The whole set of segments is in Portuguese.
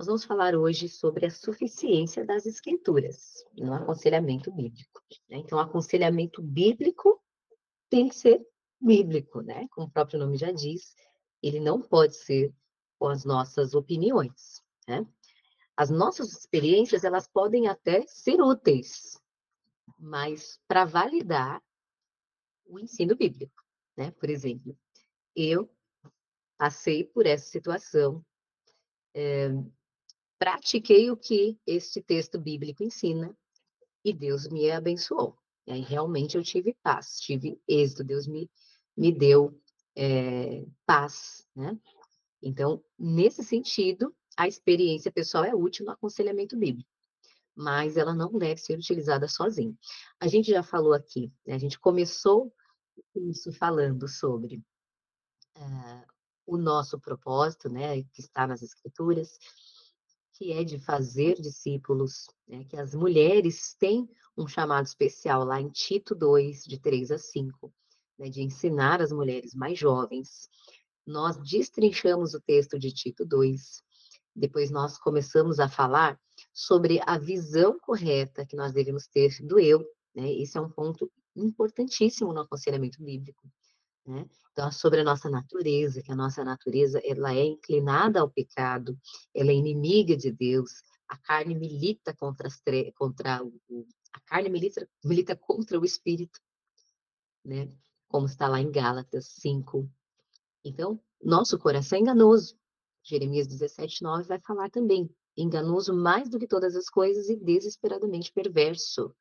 Nós vamos falar hoje sobre a suficiência das escrituras no aconselhamento bíblico, né? Então, o aconselhamento bíblico tem que ser bíblico, né? Como o próprio nome já diz, ele não pode ser com as nossas opiniões, né? As nossas experiências, elas podem até ser úteis, mas para validar o ensino bíblico, né? Por exemplo, eu passei por essa situação, pratiquei o que este texto bíblico ensina e Deus me abençoou. E aí realmente eu tive paz, tive êxito, Deus me deu paz, né? Então, nesse sentido, a experiência pessoal é útil no aconselhamento bíblico, mas ela não deve ser utilizada sozinha. A gente já falou aqui, né? A gente começou isso falando sobre o nosso propósito, né, que está nas Escrituras, que é de fazer discípulos, né, que as mulheres têm um chamado especial lá em Tito 2, de 3 a 5, né, de ensinar as mulheres mais jovens. Nós destrinchamos o texto de Tito 2, depois nós começamos a falar sobre a visão correta que nós devemos ter do eu, né? Esse é um ponto importantíssimo no aconselhamento bíblico, né? Então, sobre a nossa natureza, que a nossa natureza ela é inclinada ao pecado, ela é inimiga de Deus, a carne milita a carne milita contra o espírito, né? Como está lá em Gálatas 5. Então, nosso coração é enganoso. Jeremias 17:9 vai falar também, enganoso mais do que todas as coisas e desesperadamente perverso,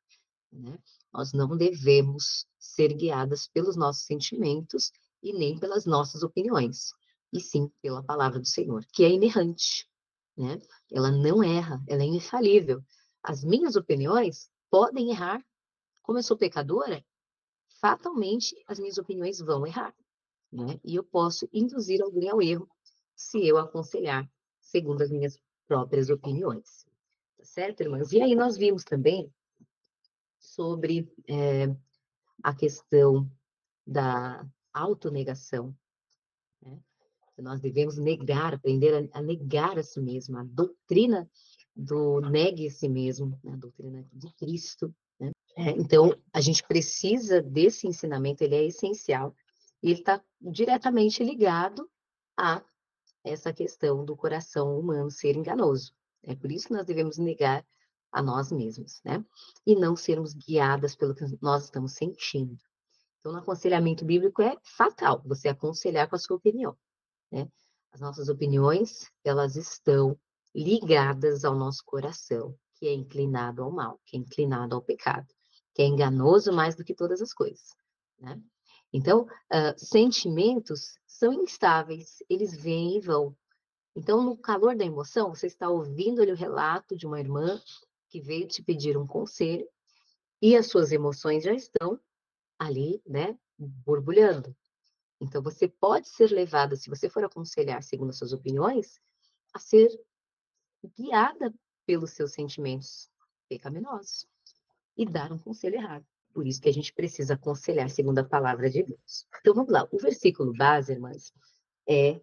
né? Nós não devemos ser guiadas pelos nossos sentimentos e nem pelas nossas opiniões, e sim pela palavra do Senhor, que é inerrante, né? Ela não erra, ela é infalível. As minhas opiniões podem errar. Como eu sou pecadora, fatalmente as minhas opiniões vão errar, né? E eu posso induzir alguém ao erro se eu aconselhar segundo as minhas próprias opiniões. Tá certo, irmãs? E aí nós vimos também sobre a questão da autonegação, né? Nós devemos negar, aprender a negar a si mesmo, a doutrina do negue a si mesmo, né? A doutrina de Cristo, né? Então, a gente precisa desse ensinamento, ele é essencial, e ele está diretamente ligado a essa questão do coração humano ser enganoso. É por isso que nós devemos negar a nós mesmos, né? E não sermos guiadas pelo que nós estamos sentindo. Então, no aconselhamento bíblico é fatal você aconselhar com a sua opinião, né? As nossas opiniões, elas estão ligadas ao nosso coração, que é inclinado ao mal, que é inclinado ao pecado, que é enganoso mais do que todas as coisas, né? Então, sentimentos são instáveis, eles vêm e vão. Então, no calor da emoção, você está ouvindo ali o relato de uma irmã que veio te pedir um conselho e as suas emoções já estão ali, né, borbulhando. Então, você pode ser levada, se você for aconselhar segundo as suas opiniões, a ser guiada pelos seus sentimentos pecaminosos e dar um conselho errado. Por isso que a gente precisa aconselhar segundo a palavra de Deus. Então, vamos lá. O versículo base, irmãs, é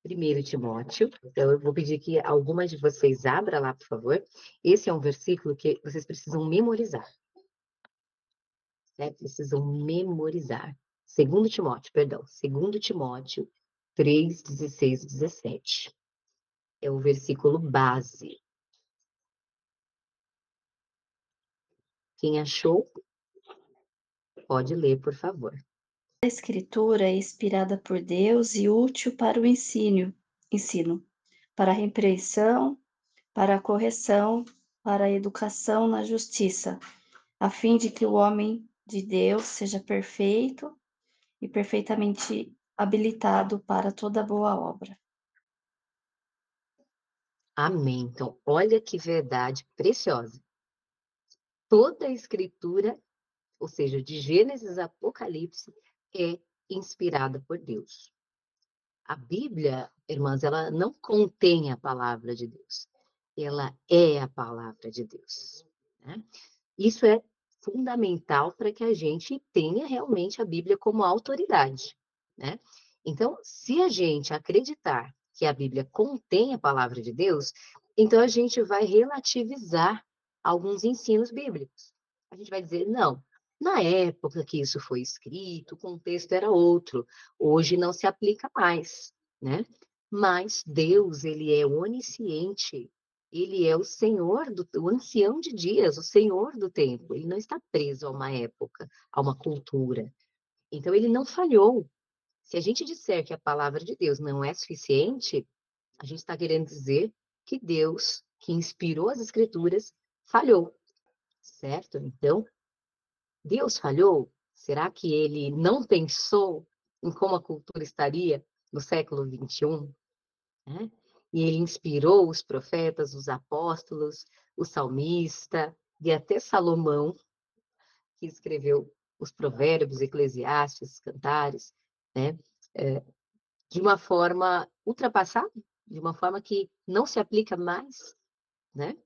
1 Timóteo. Então, eu vou pedir que algumas de vocês abram lá, por favor. Esse é um versículo que vocês precisam memorizar, né? Precisam memorizar. 2 Timóteo, perdão. 2 Timóteo 3, 16 e 17. É o versículo base. Quem achou, pode ler, por favor. A Escritura é inspirada por Deus e útil para o ensino, para a repreensão, para a correção, para a educação na justiça, a fim de que o homem de Deus seja perfeito e perfeitamente habilitado para toda boa obra. Amém. Então, olha que verdade preciosa. Toda a Escritura, ou seja, de Gênesis a Apocalipse, é inspirada por Deus. A Bíblia, irmãs, ela não contém a palavra de Deus. Ela é a palavra de Deus, né? Isso é fundamental para que a gente tenha realmente a Bíblia como autoridade, né? Então, se a gente acreditar que a Bíblia contém a palavra de Deus, então a gente vai relativizar alguns ensinos bíblicos. A gente vai dizer, não, na época que isso foi escrito, o contexto era outro, hoje não se aplica mais, né? Mas Deus, ele é onisciente, ele é o Senhor, o ancião de dias, o Senhor do tempo, ele não está preso a uma época, a uma cultura. Então, ele não falhou. Se a gente disser que a palavra de Deus não é suficiente, a gente está querendo dizer que Deus, que inspirou as Escrituras, falhou, certo? Então, Deus falhou? Será que ele não pensou em como a cultura estaria no século XXI? Né? E ele inspirou os profetas, os apóstolos, o salmista e até Salomão, que escreveu os provérbios, Eclesiastes, Cantares, né? De uma forma ultrapassada, de uma forma que não se aplica mais, né?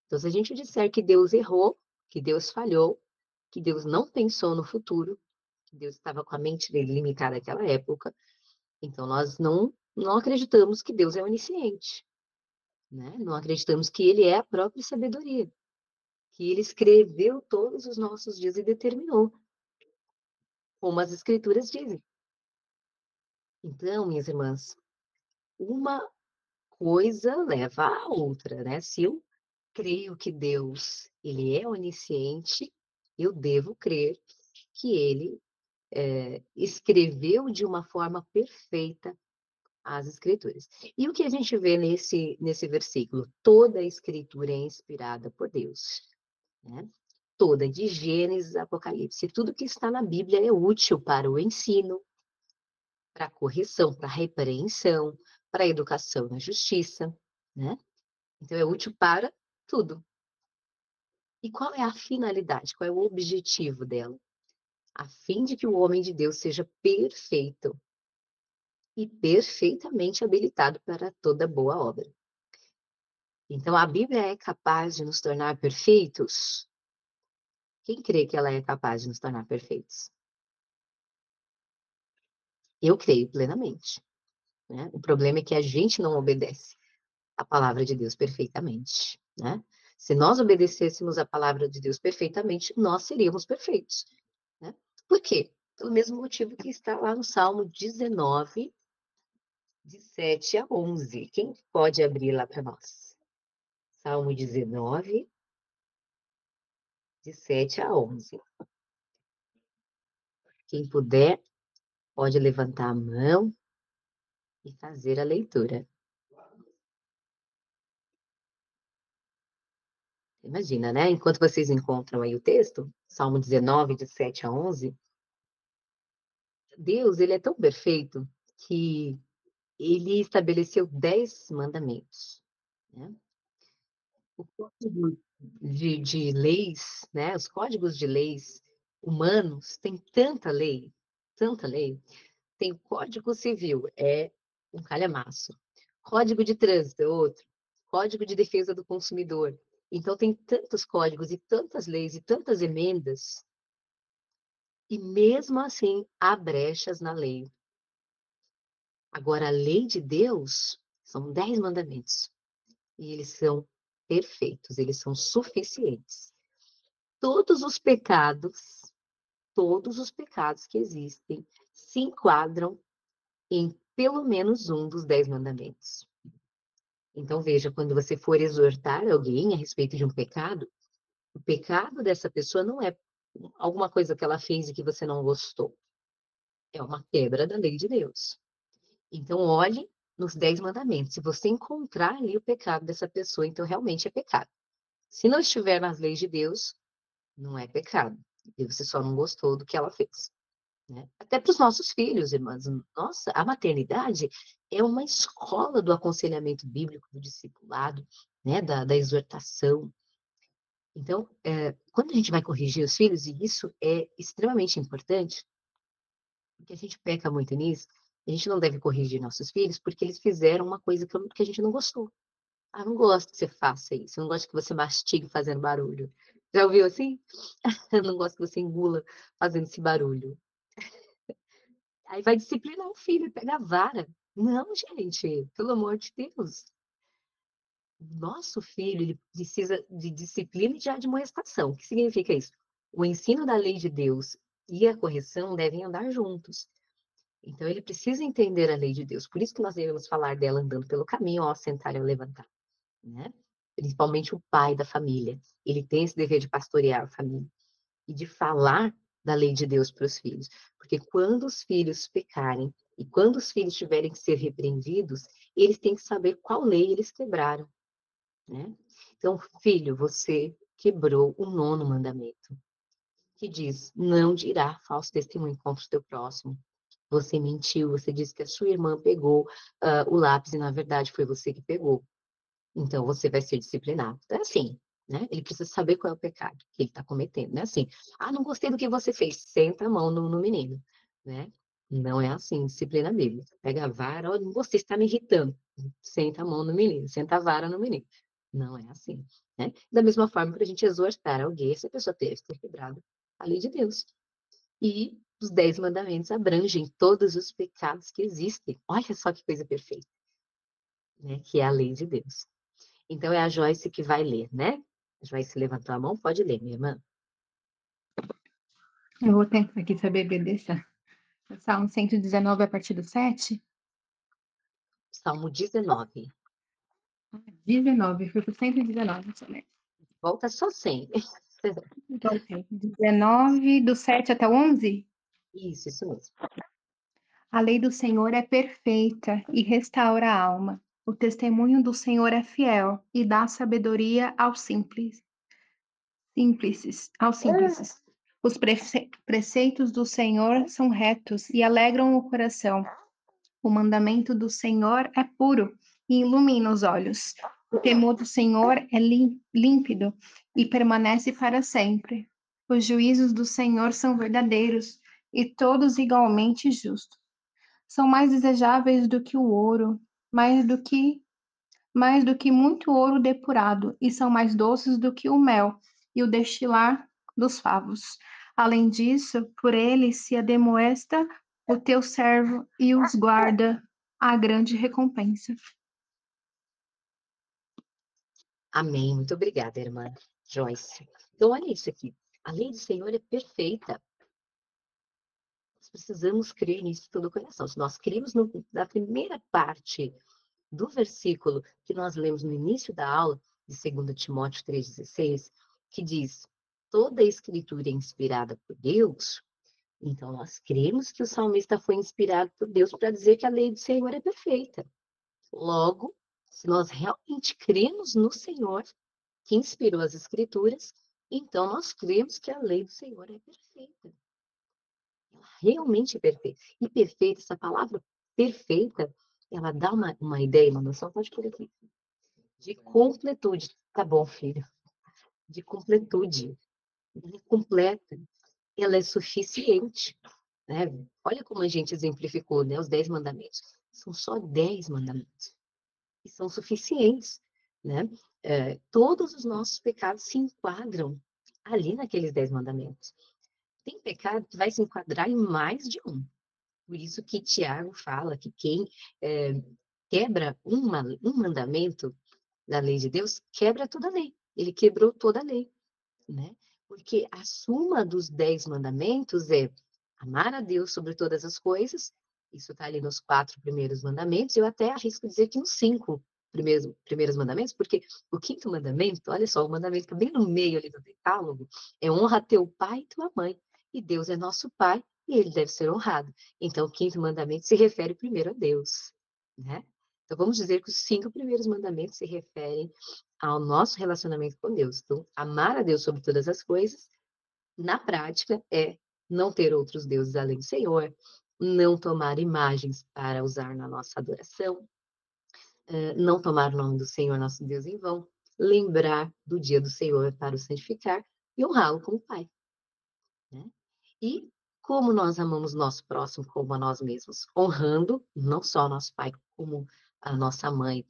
Então, se a gente disser que Deus errou, que Deus falhou, que Deus não pensou no futuro, que Deus estava com a mente dele limitada àquela época, então nós não acreditamos que Deus é onisciente, né? Não acreditamos que ele é a própria sabedoria, que ele escreveu todos os nossos dias e determinou, como as escrituras dizem. Então, minhas irmãs, uma coisa leva à outra, né? Se eu creio que Deus, ele é onisciente, eu devo crer que ele escreveu de uma forma perfeita as escrituras. E o que a gente vê nesse versículo? Toda a escritura é inspirada por Deus, né? Toda, de Gênesis a Apocalipse. Tudo que está na Bíblia é útil para o ensino, para a correção, para a repreensão, para a educação na justiça, né? Então é útil para tudo. E qual é a finalidade? Qual é o objetivo dela? A fim de que o homem de Deus seja perfeito e perfeitamente habilitado para toda boa obra. Então, a Bíblia é capaz de nos tornar perfeitos? Quem crê que ela é capaz de nos tornar perfeitos? Eu creio plenamente, né? O problema é que a gente não obedece a palavra de Deus perfeitamente, né? Se nós obedecêssemos a palavra de Deus perfeitamente, nós seríamos perfeitos, né? Por quê? Pelo mesmo motivo que está lá no Salmo 19, de 7 a 11. Quem pode abrir lá para nós? Salmo 19, de 7 a 11. Quem puder, pode levantar a mão e fazer a leitura. Imagina, né? Enquanto vocês encontram aí o texto, Salmo 19, de 7 a 11, Deus, ele é tão perfeito que ele estabeleceu 10 mandamentos, né? O código de leis, né? Os códigos de leis humanos têm tanta lei. Tem o Código Civil, é um calhamaço. Código de Trânsito é outro. Código de Defesa do Consumidor. Então, tem tantos códigos e tantas leis e tantas emendas, e mesmo assim há brechas na lei. Agora, a lei de Deus são 10 mandamentos, e eles são perfeitos, eles são suficientes. Todos os pecados, todos os pecados que existem, se enquadram em pelo menos um dos 10 mandamentos. Então, veja, quando você for exortar alguém a respeito de um pecado, o pecado dessa pessoa não é alguma coisa que ela fez e que você não gostou. É uma quebra da lei de Deus. Então, olhe nos 10 mandamentos. Se você encontrar ali o pecado dessa pessoa, então realmente é pecado. Se não estiver nas leis de Deus, não é pecado. E você só não gostou do que ela fez. Né? Até para os nossos filhos, irmãs. Nossa, a maternidade é uma escola do aconselhamento bíblico, do discipulado, né? da exortação. Então, quando a gente vai corrigir os filhos, e isso é extremamente importante, porque a gente peca muito nisso, a gente não deve corrigir nossos filhos porque eles fizeram uma coisa que a gente não gostou. Ah, não gosto que você faça isso, eu não gosto que você mastigue fazendo barulho. Já ouviu assim? Eu não gosto que você engula fazendo esse barulho. Aí vai disciplinar o filho, pega a vara. Não, gente, pelo amor de Deus. Nosso filho, ele precisa de disciplina e de admoestação. O que significa isso? O ensino da lei de Deus e a correção devem andar juntos. Então, ele precisa entender a lei de Deus. Por isso que nós devemos falar dela andando pelo caminho, ao sentar e ao levantar, né? Principalmente o pai da família. Ele tem esse dever de pastorear a família e de falar da lei de Deus para os filhos. Porque quando os filhos pecarem e quando os filhos tiverem que ser repreendidos, eles têm que saber qual lei eles quebraram, né? Então, filho, você quebrou o nono mandamento, que diz: não dirá falso testemunho contra o teu próximo. Você mentiu, você disse que a sua irmã pegou o lápis e, na verdade, foi você que pegou. Então, você vai ser disciplinado. Então, é assim, né? Ele precisa saber qual é o pecado que ele está cometendo. Não é assim, ah, não gostei do que você fez, senta a mão no menino, né? Não é assim, disciplina bíblica. Pega a vara, oh, não gostei, está me irritando. Senta a mão no menino, senta a vara no menino. Não é assim, né? Da mesma forma, para a gente exortar alguém, essa pessoa teve que ter quebrado a lei de Deus. E os 10 mandamentos abrangem todos os pecados que existem. Olha só que coisa perfeita, né? Que é a lei de Deus. Então é a Joyce que vai ler, né? A Joyce levantou a mão, pode ler, minha irmã. Eu vou tentar aqui saber, deixa. Salmo 119, a partir do 7. Salmo 19. 19, fui pro 119, somente. Volta só 100. Então, 19, do 7 até o 11. Isso mesmo. A lei do Senhor é perfeita e restaura a alma. O testemunho do Senhor é fiel e dá sabedoria aos simples. Aos simples. Os preceitos do Senhor são retos e alegram o coração. O mandamento do Senhor é puro e ilumina os olhos. O temor do Senhor é límpido e permanece para sempre. Os juízos do Senhor são verdadeiros e todos igualmente justos. São mais desejáveis do que o ouro, mais do que muito ouro depurado, e são mais doces do que o mel e o destilar dos favos. Além disso, por ele se ademoesta o teu servo e os guarda a grande recompensa. Amém. Muito obrigada, irmã Joyce. Então, olha isso aqui. A lei do Senhor é perfeita. Nós precisamos crer nisso de todo o coração. Se nós cremos na primeira parte do versículo que nós lemos no início da aula, de 2 Timóteo 3,16, que diz: toda a escritura é inspirada por Deus. Então, nós cremos que o salmista foi inspirado por Deus para dizer que a lei do Senhor é perfeita. Logo, se nós realmente cremos no Senhor, que inspirou as Escrituras, então nós cremos que a lei do Senhor é perfeita. Ela realmente é perfeita. E perfeita, essa palavra perfeita, ela dá uma ideia, uma noção, pode por aqui, de completude. Tá bom, filho. De completude. Ela é completa. Ela é suficiente. Né? Olha como a gente exemplificou, né? Os 10 mandamentos. São só 10 mandamentos. E são suficientes, né? Todos os nossos pecados se enquadram ali naqueles 10 mandamentos. Tem pecado que vai se enquadrar em mais de um. Por isso que Tiago fala que quem quebra um mandamento da lei de Deus, quebra toda a lei. Ele quebrou toda a lei, né? Porque a suma dos 10 mandamentos é amar a Deus sobre todas as coisas. Isso está ali nos 4 primeiros mandamentos. Eu até arrisco dizer que nos 5 primeiros mandamentos, porque o quinto mandamento, olha só, o mandamento que é bem no meio ali do decálogo, é honra teu pai e tua mãe. E Deus é nosso pai e ele deve ser honrado. Então, o quinto mandamento se refere primeiro a Deus, né? Então, vamos dizer que os 5 primeiros mandamentos se referem ao nosso relacionamento com Deus. Então, amar a Deus sobre todas as coisas, na prática, é não ter outros deuses além do Senhor, não tomar imagens para usar na nossa adoração, não tomar o nome do Senhor nosso Deus em vão, lembrar do dia do Senhor para o santificar e honrá-lo como Pai, né? E como nós amamos nosso próximo como a nós mesmos, honrando não só nosso pai, como a nossa mãe,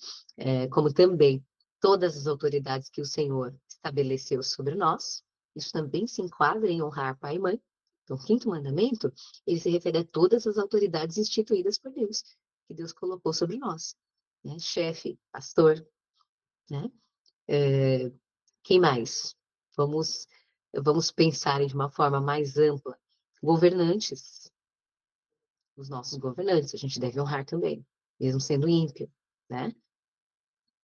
como também todas as autoridades que o Senhor estabeleceu sobre nós. Isso também se enquadra em honrar pai e mãe. Então, o quinto mandamento, ele se refere a todas as autoridades instituídas por Deus. que Deus colocou sobre nós, né? Chefe, pastor, né? Quem mais? Vamos, vamos pensar de uma forma mais ampla. Governantes, os nossos governantes, a gente deve honrar também, mesmo sendo ímpio, né?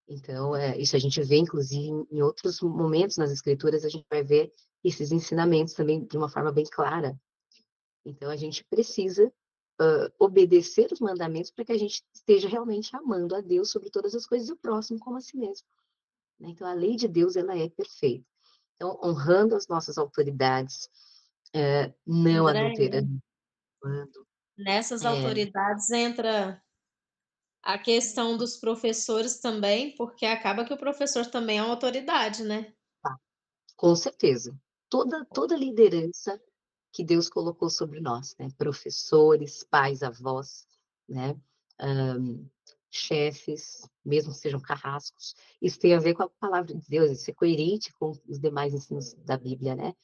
Então, isso a gente vê, inclusive, em outros momentos nas Escrituras, a gente vai ver esses ensinamentos também de uma forma bem clara. Então, a gente precisa obedecer os mandamentos para que a gente esteja realmente amando a Deus sobre todas as coisas e o próximo como a si mesmo, né? Então, a lei de Deus, ela é perfeita. Então, honrando as nossas autoridades, não Andréia, adulterando. nessas É, autoridades entra a questão dos professores também, porque acaba que o professor também é uma autoridade, né? com certeza. Toda liderança que Deus colocou sobre nós, né? Professores, pais, avós, né? Chefes, mesmo que sejam carrascos. Isso tem a ver com a palavra de Deus, isso é coerente com os demais ensinos da Bíblia, né?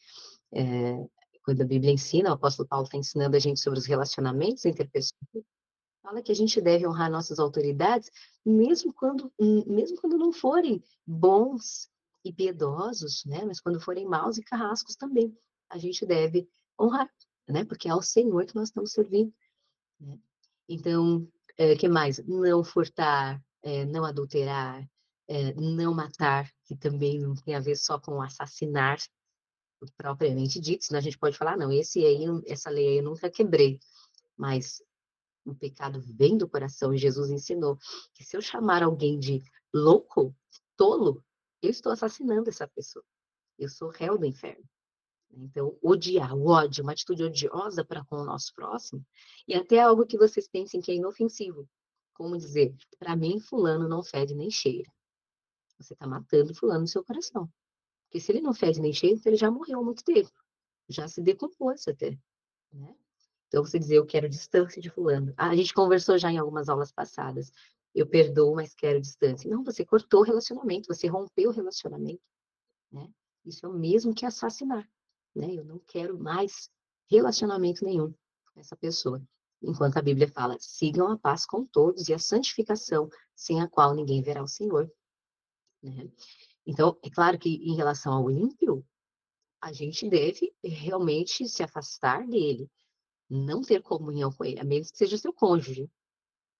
Quando a Bíblia ensina, o apóstolo Paulo está ensinando a gente sobre os relacionamentos interpessoais, fala que a gente deve honrar nossas autoridades, mesmo quando não forem bons e piedosos, né? Mas quando forem maus e carrascos também, a gente deve honrar, né? Porque é ao Senhor que nós estamos servindo, né? Então, que mais? Não furtar, não adulterar, não matar, que também não tem a ver só com assassinar propriamente dito, senão a gente pode falar, não, essa lei aí eu nunca quebrei, mas o pecado vem do coração, e Jesus ensinou que se eu chamar alguém de louco, tolo, eu estou assassinando essa pessoa. Eu sou réu do inferno. Então, odiar, o ódio, uma atitude odiosa para com o nosso próximo, e até algo que vocês pensem que é inofensivo. Como dizer, para mim, fulano não fede nem cheira. Você está matando fulano no seu coração. Porque se ele não fede nem cheira, então ele já morreu há muito tempo. Já se decompôs até, né? Então, você dizer, eu quero distância de fulano. Ah, a gente conversou já em algumas aulas passadas. Eu perdoo, mas quero distância. Não, você cortou o relacionamento, você rompeu o relacionamento, né? Isso é o mesmo que assassinar, né? Eu não quero mais relacionamento nenhum com essa pessoa. Enquanto a Bíblia fala, sigam a paz com todos e a santificação, sem a qual ninguém verá o Senhor, né? Então, é claro que em relação ao ímpio, a gente deve realmente se afastar dele, não ter comunhão com ele, a menos que seja seu cônjuge,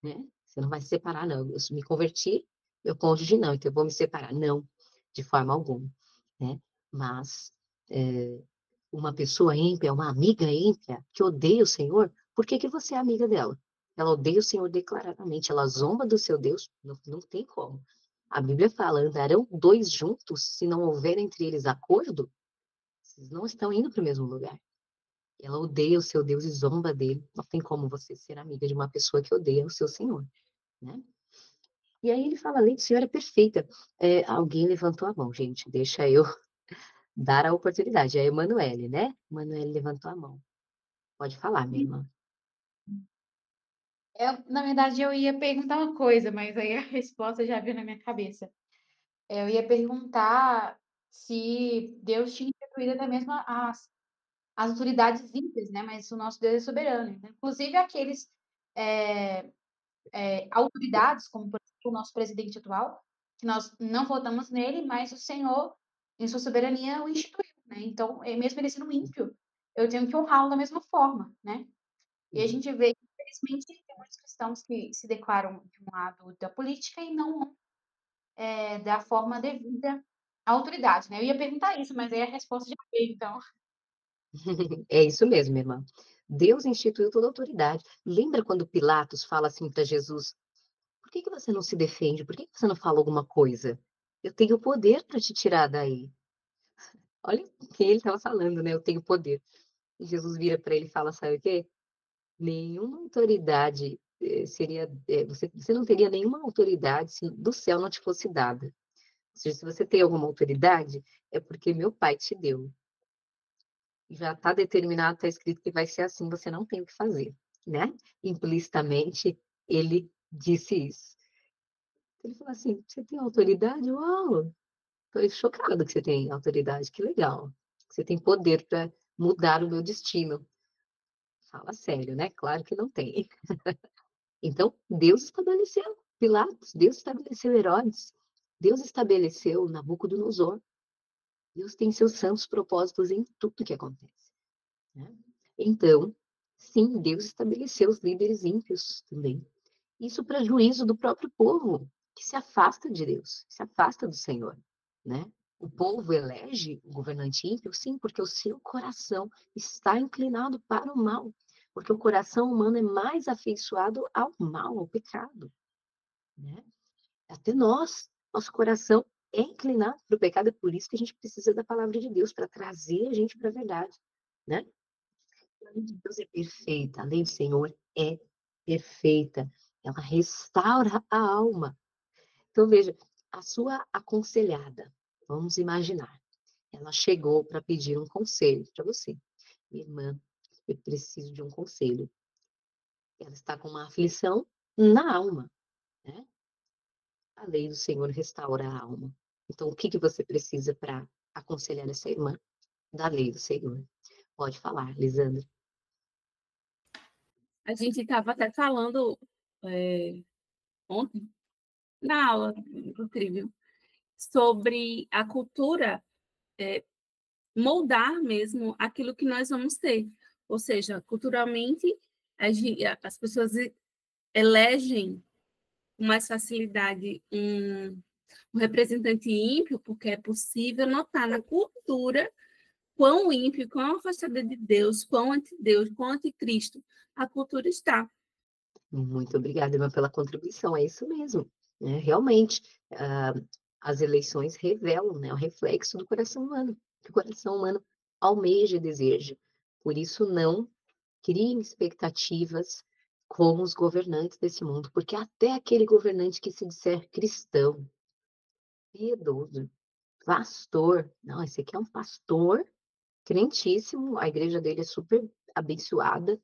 né? Você não vai se separar, não. Eu me converti, meu cônjuge não, então eu vou me separar. Não, de forma alguma, né? Mas uma pessoa ímpia, uma amiga ímpia, que odeia o Senhor, por que que você é amiga dela? Ela odeia o Senhor declaradamente, ela zomba do seu Deus, não tem como. A Bíblia fala, andarão dois juntos se não houver entre eles acordo? Vocês não estão indo para o mesmo lugar. Ela odeia o seu Deus e zomba dele. Não tem como você ser amiga de uma pessoa que odeia o seu Senhor, né? E aí ele fala, a lei do Senhor é perfeita. Alguém levantou a mão, gente, deixa eu dar a oportunidade. É a Emanuele, né? Emanuele levantou a mão. Pode falar, minha irmã. Na verdade, eu ia perguntar uma coisa, mas aí a resposta já veio na minha cabeça. Eu ia perguntar se Deus tinha instituído até mesmo as autoridades ímpias, né? Mas o nosso Deus é soberano. Então, inclusive aqueles é, autoridades, como por exemplo o nosso presidente atual, que nós não votamos nele, mas o Senhor, em sua soberania, o instituiu, né? Então, mesmo ele sendo ímpio, eu tenho que honrá-lo da mesma forma, né? E a gente vê que, infelizmente, tem muitos cristãos que se declaram de um lado da política e não da forma devida à autoridade, né? Eu ia perguntar isso, mas aí a resposta já veio, então. É isso mesmo, minha irmã. Deus instituiu toda a autoridade. Lembra quando Pilatos fala assim para Jesus: por que que você não se defende? Por que que você não fala alguma coisa? Eu tenho poder para te tirar daí. Olha quem ele estava falando, né? Eu tenho poder. E Jesus vira para ele e fala: sabe o quê? Nenhuma autoridade seria. Você não teria nenhuma autoridade se do céu não te fosse dada. Ou seja, se você tem alguma autoridade, é porque meu pai te deu. Já está determinado, está escrito que vai ser assim, você não tem o que fazer, né? Implicitamente, ele disse isso. Ele falou assim: você tem autoridade? Uau! Estou chocada que você tem autoridade, que legal. Você tem poder para mudar o meu destino. Fala sério, né? Claro que não tem. Então, Deus estabeleceu Pilatos, Deus estabeleceu Herodes, Deus estabeleceu Nabucodonosor. Deus tem seus santos propósitos em tudo que acontece, né? Então, sim, Deus estabeleceu os líderes ímpios também. Isso para juízo do próprio povo, que se afasta de Deus, se afasta do Senhor, né? O povo elege o governante ímpio, sim, porque o seu coração está inclinado para o mal, porque o coração humano é mais afeiçoado ao mal, ao pecado, né? Até nós, nosso coração é inclinado para o pecado, é por isso que a gente precisa da palavra de Deus, para trazer a gente para a verdade, né? A lei de Deus é perfeita, a lei do Senhor é perfeita, ela restaura a alma. Então, veja, a sua aconselhada, vamos imaginar, ela chegou para pedir um conselho para você. Minha irmã, eu preciso de um conselho. Ela está com uma aflição na alma, né? A lei do Senhor restaura a alma. Então, o que você precisa para aconselhar essa irmã da lei do Senhor? Pode falar, Lisandra. A gente estava até falando ontem, na aula do Trivium, sobre a cultura moldar mesmo aquilo que nós vamos ter. Ou seja, culturalmente, as pessoas elegem com mais facilidade um representante ímpio, porque é possível notar na cultura quão ímpio, quão afastada de Deus, quão anti-Deus, quão anticristo a cultura está. Muito obrigada, irmã, pela contribuição. É isso mesmo, né? Realmente, as eleições revelam, né, o reflexo do coração humano, que o coração humano almeja e deseja. Por isso, não criem expectativas com os governantes desse mundo, porque até aquele governante que se disser cristão, piedoso, pastor, não, esse aqui é um pastor crentíssimo, a igreja dele é super abençoada,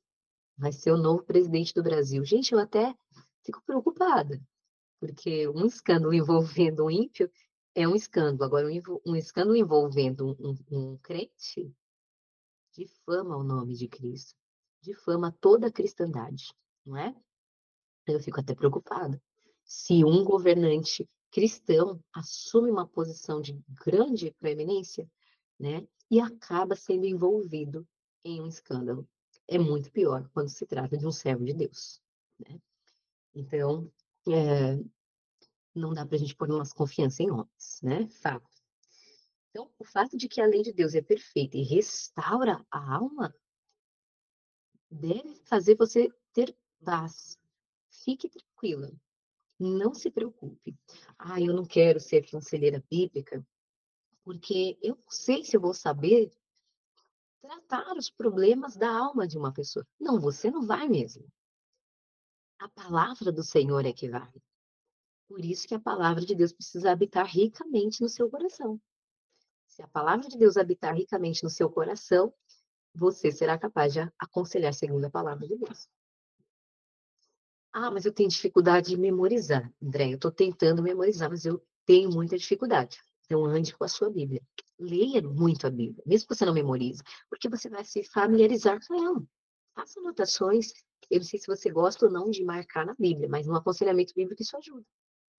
vai ser o novo presidente do Brasil. Gente, eu até fico preocupada, porque um escândalo envolvendo um ímpio é um escândalo. Agora, um escândalo envolvendo um crente difama o nome de Cristo, difama toda a cristandade, não é? Eu fico até preocupada. Se um governante cristão assume uma posição de grande preeminência, né, e acaba sendo envolvido em um escândalo. É muito pior quando se trata de um servo de Deus, né? Então, não dá para a gente pôr nossa confiança em homens, né? Fato. Então, o fato de que a lei de Deus é perfeita e restaura a alma deve fazer você ter paz. Fique tranquila, não se preocupe. Ah, eu não quero ser conselheira bíblica, porque eu não sei se eu vou saber tratar os problemas da alma de uma pessoa. Não, você não vai mesmo. A palavra do Senhor é que vai. Por isso que a palavra de Deus precisa habitar ricamente no seu coração. Se a palavra de Deus habitar ricamente no seu coração, você será capaz de aconselhar segundo a palavra de Deus. Ah, mas eu tenho dificuldade de memorizar. André, eu estou tentando memorizar, mas eu tenho muita dificuldade. Então, ande com a sua Bíblia. Leia muito a Bíblia, mesmo que você não memorize, porque você vai se familiarizar com ela. Faça anotações. Eu não sei se você gosta ou não de marcar na Bíblia, mas no aconselhamento bíblico isso ajuda,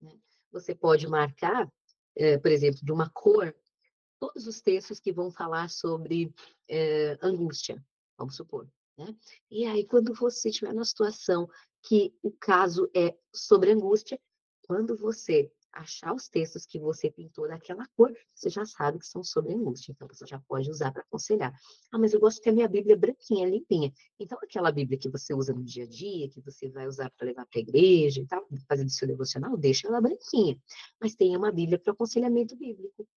né? Você pode marcar, por exemplo, de uma cor, todos os textos que vão falar sobre angústia, vamos supor, né? E aí, quando você estiver numa situação que o caso é sobre angústia, quando você achar os textos que você pintou daquela cor, você já sabe que são sobre angústia, então você já pode usar para aconselhar. Ah, mas eu gosto que a minha Bíblia é branquinha, limpinha. Então, aquela Bíblia que você usa no dia a dia, que você vai usar para levar para a igreja e tal, fazer do seu devocional, deixa ela branquinha. Mas tenha uma Bíblia para aconselhamento bíblico,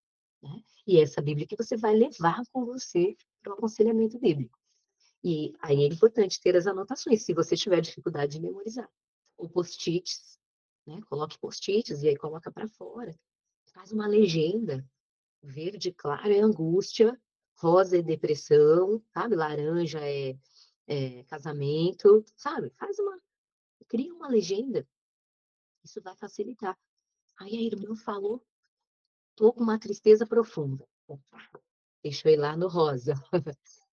né? E essa Bíblia que você vai levar com você para o aconselhamento bíblico. E aí é importante ter as anotações, se você tiver dificuldade de memorizar. Ou post-its, né? Coloque post-its e aí coloca para fora. Faz uma legenda. Verde claro é angústia, rosa é depressão, sabe? Laranja é casamento, sabe? Cria uma legenda. Isso vai facilitar. Aí a irmã falou, tô com uma tristeza profunda. Opa, deixa eu ir lá no rosa.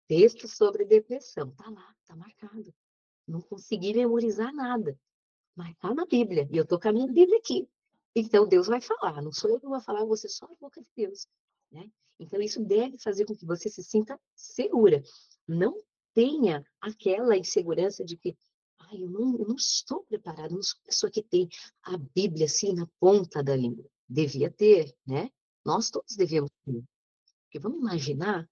Texto sobre depressão. Tá lá, tá marcado. Não consegui memorizar nada. mas está na Bíblia, e eu estou com a minha Bíblia aqui. Então, Deus vai falar, não sou eu que vou falar, você só a boca de Deus, né? Então, isso deve fazer com que você se sinta segura. Não tenha aquela insegurança de que, eu não estou preparada, não sou a pessoa que tem a Bíblia assim na ponta da língua. Devia ter, né? Nós todos devíamos ter. Porque vamos imaginar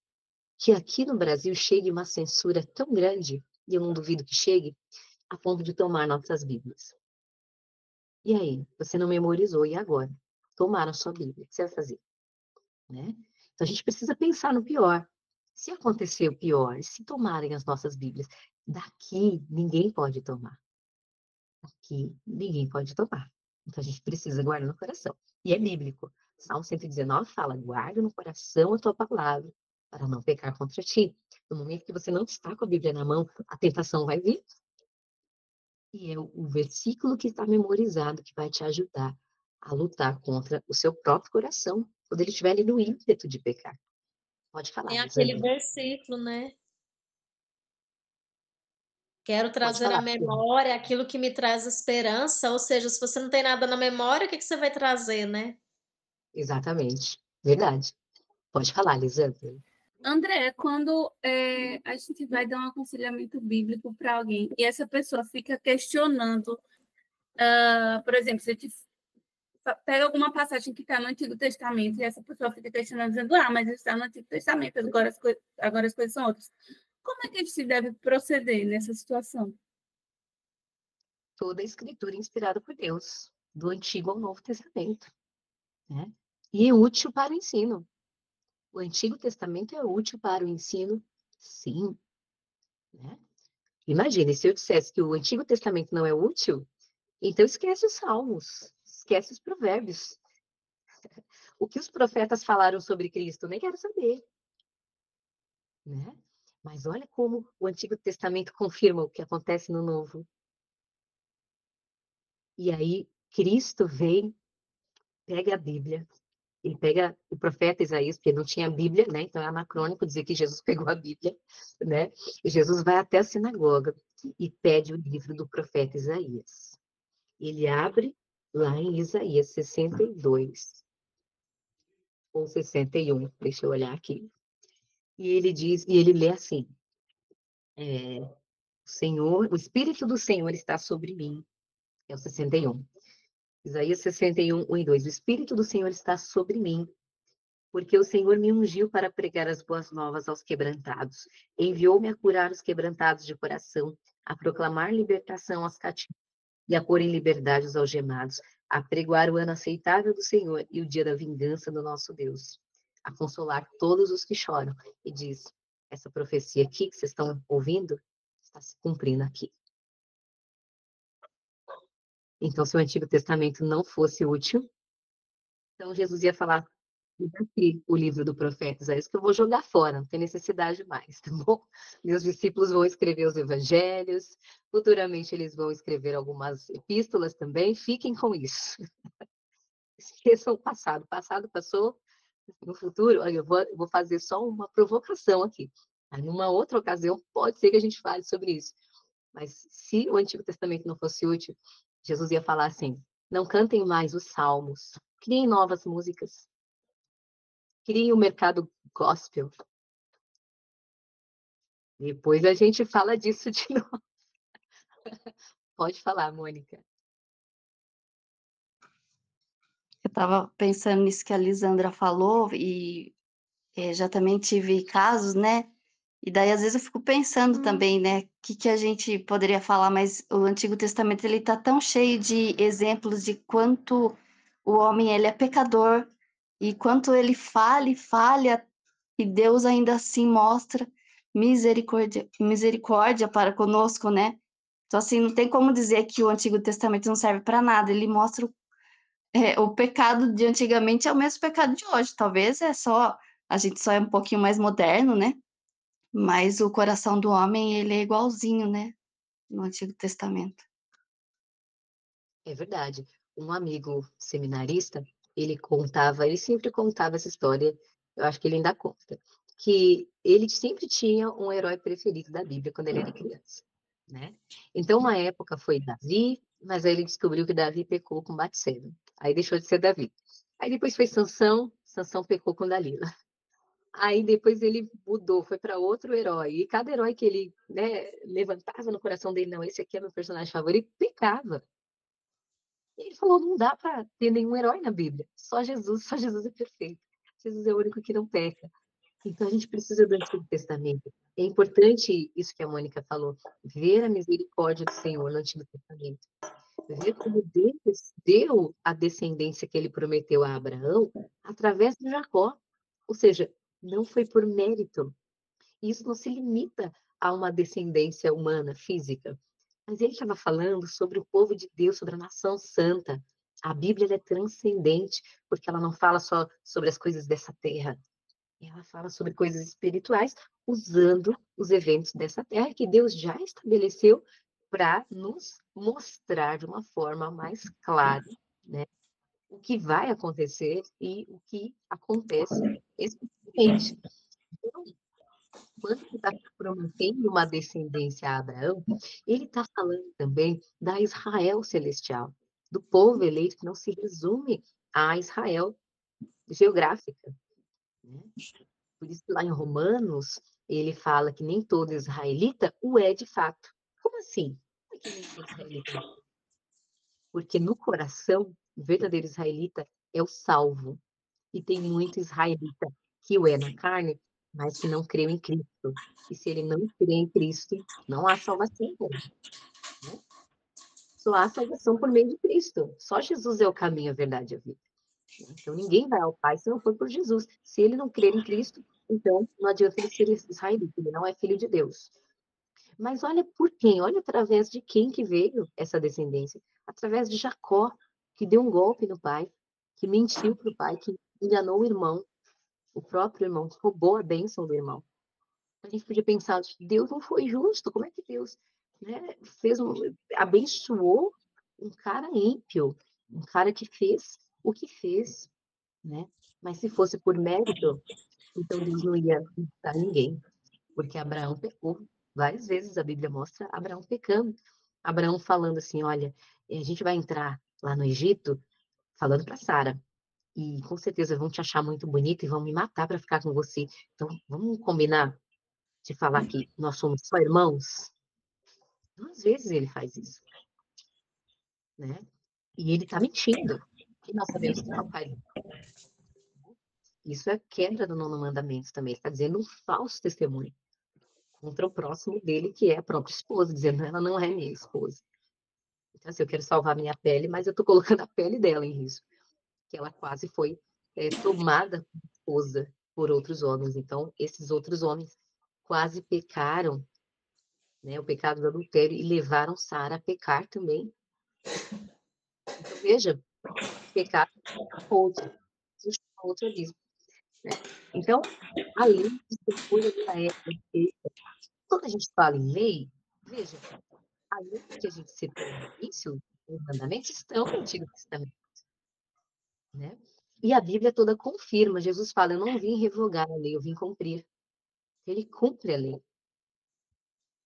que aqui no Brasil chegue uma censura tão grande, e eu não duvido que chegue, a ponto de tomar nossas Bíblias. E aí, você não memorizou, e agora? Tomaram sua Bíblia, o que você vai fazer? Né? Então, a gente precisa pensar no pior. Se acontecer o pior, se tomarem as nossas Bíblias, daqui ninguém pode tomar. Daqui ninguém pode tomar. Então, a gente precisa guardar no coração. E é bíblico. Salmo 119 fala, guarda no coração a tua palavra, para não pecar contra ti. No momento que você não está com a Bíblia na mão, a tentação vai vir. E é o versículo que está memorizado que vai te ajudar a lutar contra o seu próprio coração, quando ele estiver ali no ímpeto de pecar. Pode falar, Tem aquele Lisandra. versículo, né? Quero Pode trazer à falar. memória aquilo que me traz esperança, ou seja, se você não tem nada na memória, o que você vai trazer, né? Exatamente. Verdade. Pode falar, Lisandra. André, quando a gente vai dar um aconselhamento bíblico para alguém e essa pessoa fica questionando, por exemplo, se a gente pega alguma passagem que está no Antigo Testamento e essa pessoa fica questionando, dizendo, mas está no Antigo Testamento, agora as coisas são outras. Como é que a gente deve proceder nessa situação? Toda a escritura inspirada por Deus, do Antigo ao Novo Testamento, né? E é útil para o ensino. O Antigo Testamento é útil para o ensino, sim, né? Imagine, se eu dissesse que o Antigo Testamento não é útil, então esquece os Salmos, esquece os Provérbios. O que os profetas falaram sobre Cristo, nem quero saber, né? Mas olha como o Antigo Testamento confirma o que acontece no Novo. E aí, Cristo vem, pega a Bíblia, ele pega o profeta Isaías, porque não tinha Bíblia, né? Então é anacrônico dizer que Jesus pegou a Bíblia, né? E Jesus vai até a sinagoga e pede o livro do profeta Isaías. Ele abre lá em Isaías 62 ou 61, deixa eu olhar aqui. E ele diz, e ele lê assim: o Espírito do Senhor está sobre mim. É o 61. Isaías 61, 1 e 2. O Espírito do Senhor está sobre mim, porque o Senhor me ungiu para pregar as boas novas aos quebrantados. Enviou-me a curar os quebrantados de coração, a proclamar libertação aos cativos e a pôr em liberdade os algemados, a pregoar o ano aceitável do Senhor e o dia da vingança do nosso Deus, a consolar todos os que choram. E diz, essa profecia aqui que vocês estão ouvindo, está se cumprindo aqui. Então, se o Antigo Testamento não fosse útil, então Jesus ia falar, aqui o livro do profeta Isaías, que eu vou jogar fora, não tem necessidade mais, tá bom? Meus discípulos vão escrever os evangelhos, futuramente eles vão escrever algumas epístolas também, fiquem com isso. Esqueçam o passado passou, no futuro, olha, eu vou fazer só uma provocação aqui. Aí, numa outra ocasião, pode ser que a gente fale sobre isso. Mas se o Antigo Testamento não fosse útil, Jesus ia falar assim, não cantem mais os salmos, criem novas músicas, criem o mercado gospel. Depois a gente fala disso de novo. Pode falar, Mônica. Eu estava pensando nisso que a Lisandra falou e já também tive casos, né? E daí, às vezes, eu fico pensando também, né? O que a gente poderia falar, mas o Antigo Testamento, ele tá tão cheio de exemplos de quanto o homem, ele é pecador e quanto ele falha e falha e Deus ainda assim mostra misericórdia para conosco, né? Então, assim, não tem como dizer que o Antigo Testamento não serve para nada. Ele mostra o pecado de antigamente é o mesmo pecado de hoje. Talvez a gente só é um pouquinho mais moderno, né? Mas o coração do homem, ele é igualzinho, né? No Antigo Testamento. É verdade. Um amigo seminarista, ele sempre contava essa história, eu acho que ele ainda conta, que ele sempre tinha um herói preferido da Bíblia quando ele era criança, né? Então, uma época foi Davi, Mas aí ele descobriu que Davi pecou com Batseba. Aí deixou de ser Davi. Aí depois foi Sansão, Sansão pecou com Dalila. Aí depois ele mudou, foi para outro herói. E cada herói que ele, né, levantava no coração dele, não, esse aqui é meu personagem favorito, pecava. E ele falou, não dá para ter nenhum herói na Bíblia. Só Jesus é perfeito. Jesus é o único que não peca. Então a gente precisa do Antigo Testamento. É importante isso que a Mônica falou, ver a misericórdia do Senhor no Antigo Testamento. Ver como Deus deu a descendência que ele prometeu a Abraão através de Jacó. Ou seja, não foi por mérito. Isso não se limita a uma descendência humana, física. Mas ele estava falando sobre o povo de Deus, sobre a nação santa. A Bíblia é transcendente, porque ela não fala só sobre as coisas dessa terra. Ela fala sobre coisas espirituais, usando os eventos dessa terra que Deus já estabeleceu para nos mostrar de uma forma mais clara, né, o que vai acontecer e o que acontece especificamente. Então, quando ele está prometendo uma descendência a Abraão, ele está falando também da Israel celestial, do povo eleito que não se resume a Israel geográfica, né? Por isso, lá em Romanos, ele fala que nem todo israelita o é de fato. Como assim? Por que nem todo israelita? Porque no coração, o verdadeiro israelita é o salvo. E tem muito israelita que o é na carne, mas que não creu em Cristo. E se ele não crê em Cristo, não há salvação para ele, né? Só há salvação por meio de Cristo. Só Jesus é o caminho, a verdade e a vida. Então, ninguém vai ao Pai se não for por Jesus. Se ele não crer em Cristo, então não adianta ele ser israelita, ele não é filho de Deus. Mas olha por quem, olha através de quem que veio essa descendência. Através de Jacó, que deu um golpe no pai, que mentiu para o pai, que enganou o irmão, o próprio irmão, que roubou a bênção do irmão. A gente podia pensar, Deus não foi justo, como é que Deus, né, abençoou um cara ímpio, um cara que fez o que fez, né? Mas se fosse por mérito, então Deus não ia dar ninguém, porque Abraão pecou. Várias vezes a Bíblia mostra Abraão pecando. Abraão falando assim, olha, a gente vai entrar lá no Egito, falando para Sara, e com certeza vão te achar muito bonita e vão me matar para ficar com você. Então, vamos combinar de falar que nós somos só irmãos? 2 vezes ele faz isso, né? E ele está mentindo. E nós sabemos que não faz. Isso é quebra do 9º mandamento também. Ele está dizendo um falso testemunho contra o próximo dele, que é a própria esposa, dizendo ela não é minha esposa. Então, assim, eu quero salvar minha pele, mas eu estou colocando a pele dela em risco. Que ela quase foi tomada como esposa por outros homens. Então, esses outros homens quase pecaram, né, o pecado do adultério, e levaram Sara a pecar também. Então, veja, pecado outro abismo, né? Então, a lei de depois ela é perfeita. Quando a gente fala em lei, veja, a lei que a gente citou no início, os mandamentos estão no Antigo Testamento, né? E a Bíblia toda confirma. Jesus fala, eu não vim revogar a lei, eu vim cumprir. Ele cumpre a lei.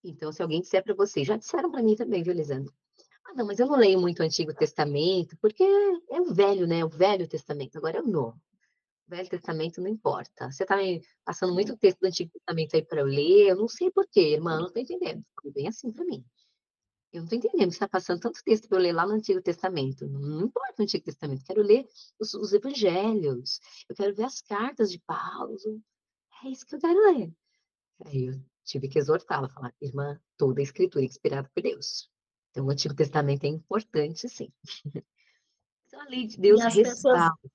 Então, se alguém disser para você, já disseram para mim também, viu, Lisandro? Ah, não, mas eu não leio muito o Antigo Testamento, porque é o velho, né? O Velho Testamento, agora é o Novo. O Velho Testamento não importa. Você está me passando muito texto do Antigo Testamento aí para eu ler, eu não sei por quê, irmã, não estou entendendo. Foi bem assim para mim. Eu não estou entendendo, você está passando tanto texto para eu ler lá no Antigo Testamento. Não importa o Antigo Testamento, quero ler os evangelhos, eu quero ver as cartas de Paulo, é isso que eu quero ler. Aí eu tive que exortá-la, falar, irmã, toda a escritura é inspirada por Deus. Então o Antigo Testamento é importante, sim. Então a lei de Deus E as pessoas. respalda.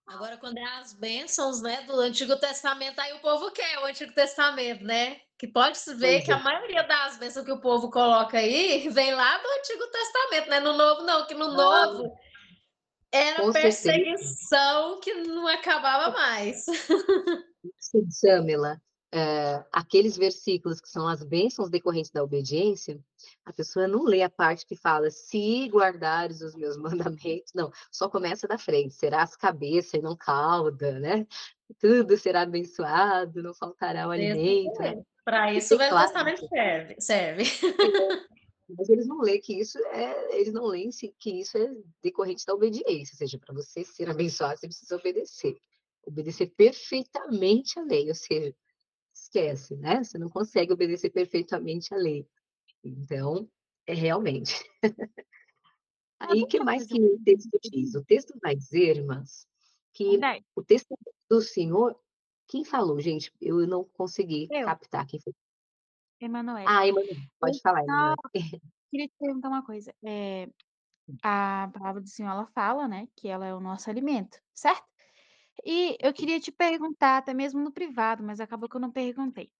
Agora, quando é as bênçãos, né, do Antigo Testamento, aí o povo quer o Antigo Testamento, né? Que pode-se ver Pois que é. a maioria das bênçãos que o povo coloca aí vem lá do Antigo Testamento, né? No Novo, não, que no Novo era Com certeza. perseguição que não acabava mais. Samela, aqueles versículos que são as bênçãos decorrentes da obediência, a pessoa não lê a parte que fala, se guardares os meus mandamentos, não, só começa da frente, serás cabeça e não cauda, né? Tudo será abençoado, não faltará o alimento, né? Para E isso o tem Velho claro, Testamento serve. Mas eles não leem que isso eles não leem que isso é decorrente da obediência, ou seja, para você ser abençoado, você precisa obedecer. Obedecer perfeitamente a lei, ou seja, esquece, né? Você não consegue obedecer perfeitamente a lei. Então, é realmente. Aí, o Deixa que eu mais fazer que o texto diz? O texto vai dizer, irmãs, que Verdade. o texto do Senhor, quem falou, gente? Eu não consegui Eu, captar quem foi. Emanuele. Ah, Emanuel, Eu pode falar, só Emanuel. queria te perguntar uma coisa. A palavra do Senhor, ela fala, né, que ela é o nosso alimento, certo? E eu queria te perguntar, até mesmo no privado, mas acabou que eu não perguntei.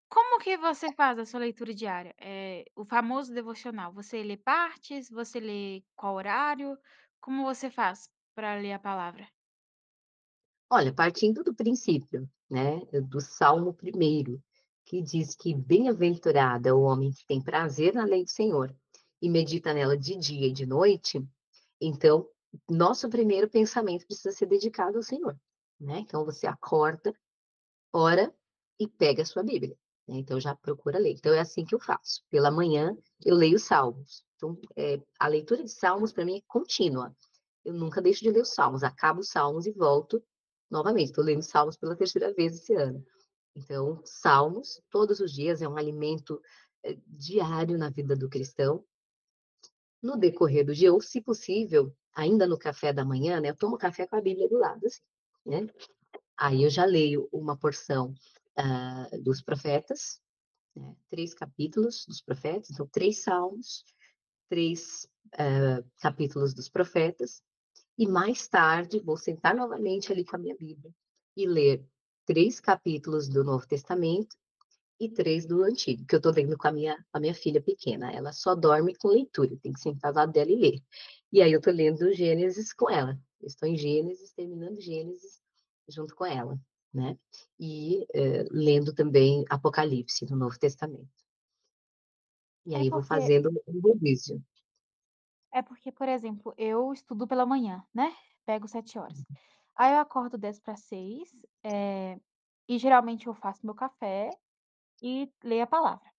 Como que você faz a sua leitura diária? O famoso devocional, você lê partes? Você lê qual horário? Como você faz para ler a palavra? Olha, partindo do princípio, né, do Salmo 1º, que diz que bem-aventurado é o homem que tem prazer na lei do Senhor e medita nela de dia e de noite, então, nosso primeiro pensamento precisa ser dedicado ao Senhor, né? Então, você acorda, ora e pega a sua Bíblia, né? Então, já procura ler. Então, é assim que eu faço. Pela manhã, eu leio Salmos. Então, a leitura de Salmos, para mim, é contínua. Eu nunca deixo de ler os Salmos. Acabo os Salmos e volto novamente. Estou lendo Salmos pela terceira vez esse ano. Então, Salmos, todos os dias, é um alimento diário na vida do cristão. No decorrer do dia, ou se possível, ainda no café da manhã, né? Eu tomo café com a Bíblia do lado, assim, né? Aí eu já leio uma porção dos profetas, né? 3 capítulos dos profetas, então 3 salmos, 3 capítulos dos profetas, e mais tarde vou sentar novamente ali com a minha Bíblia e ler 3 capítulos do Novo Testamento e 3 do Antigo, que eu estou lendo com a minha filha pequena. Ela só dorme com leitura, tem que sentar lá dela e ler. E aí eu estou lendo Gênesis com ela. Eu estou em Gênesis, terminando Gênesis junto com ela, né? E lendo também Apocalipse no Novo Testamento. E É aí vou porque, fazendo um rodízio. por exemplo, eu estudo pela manhã, né? Pego 7 horas. Aí eu acordo 10 para 6, e geralmente eu faço meu café e leio a palavra.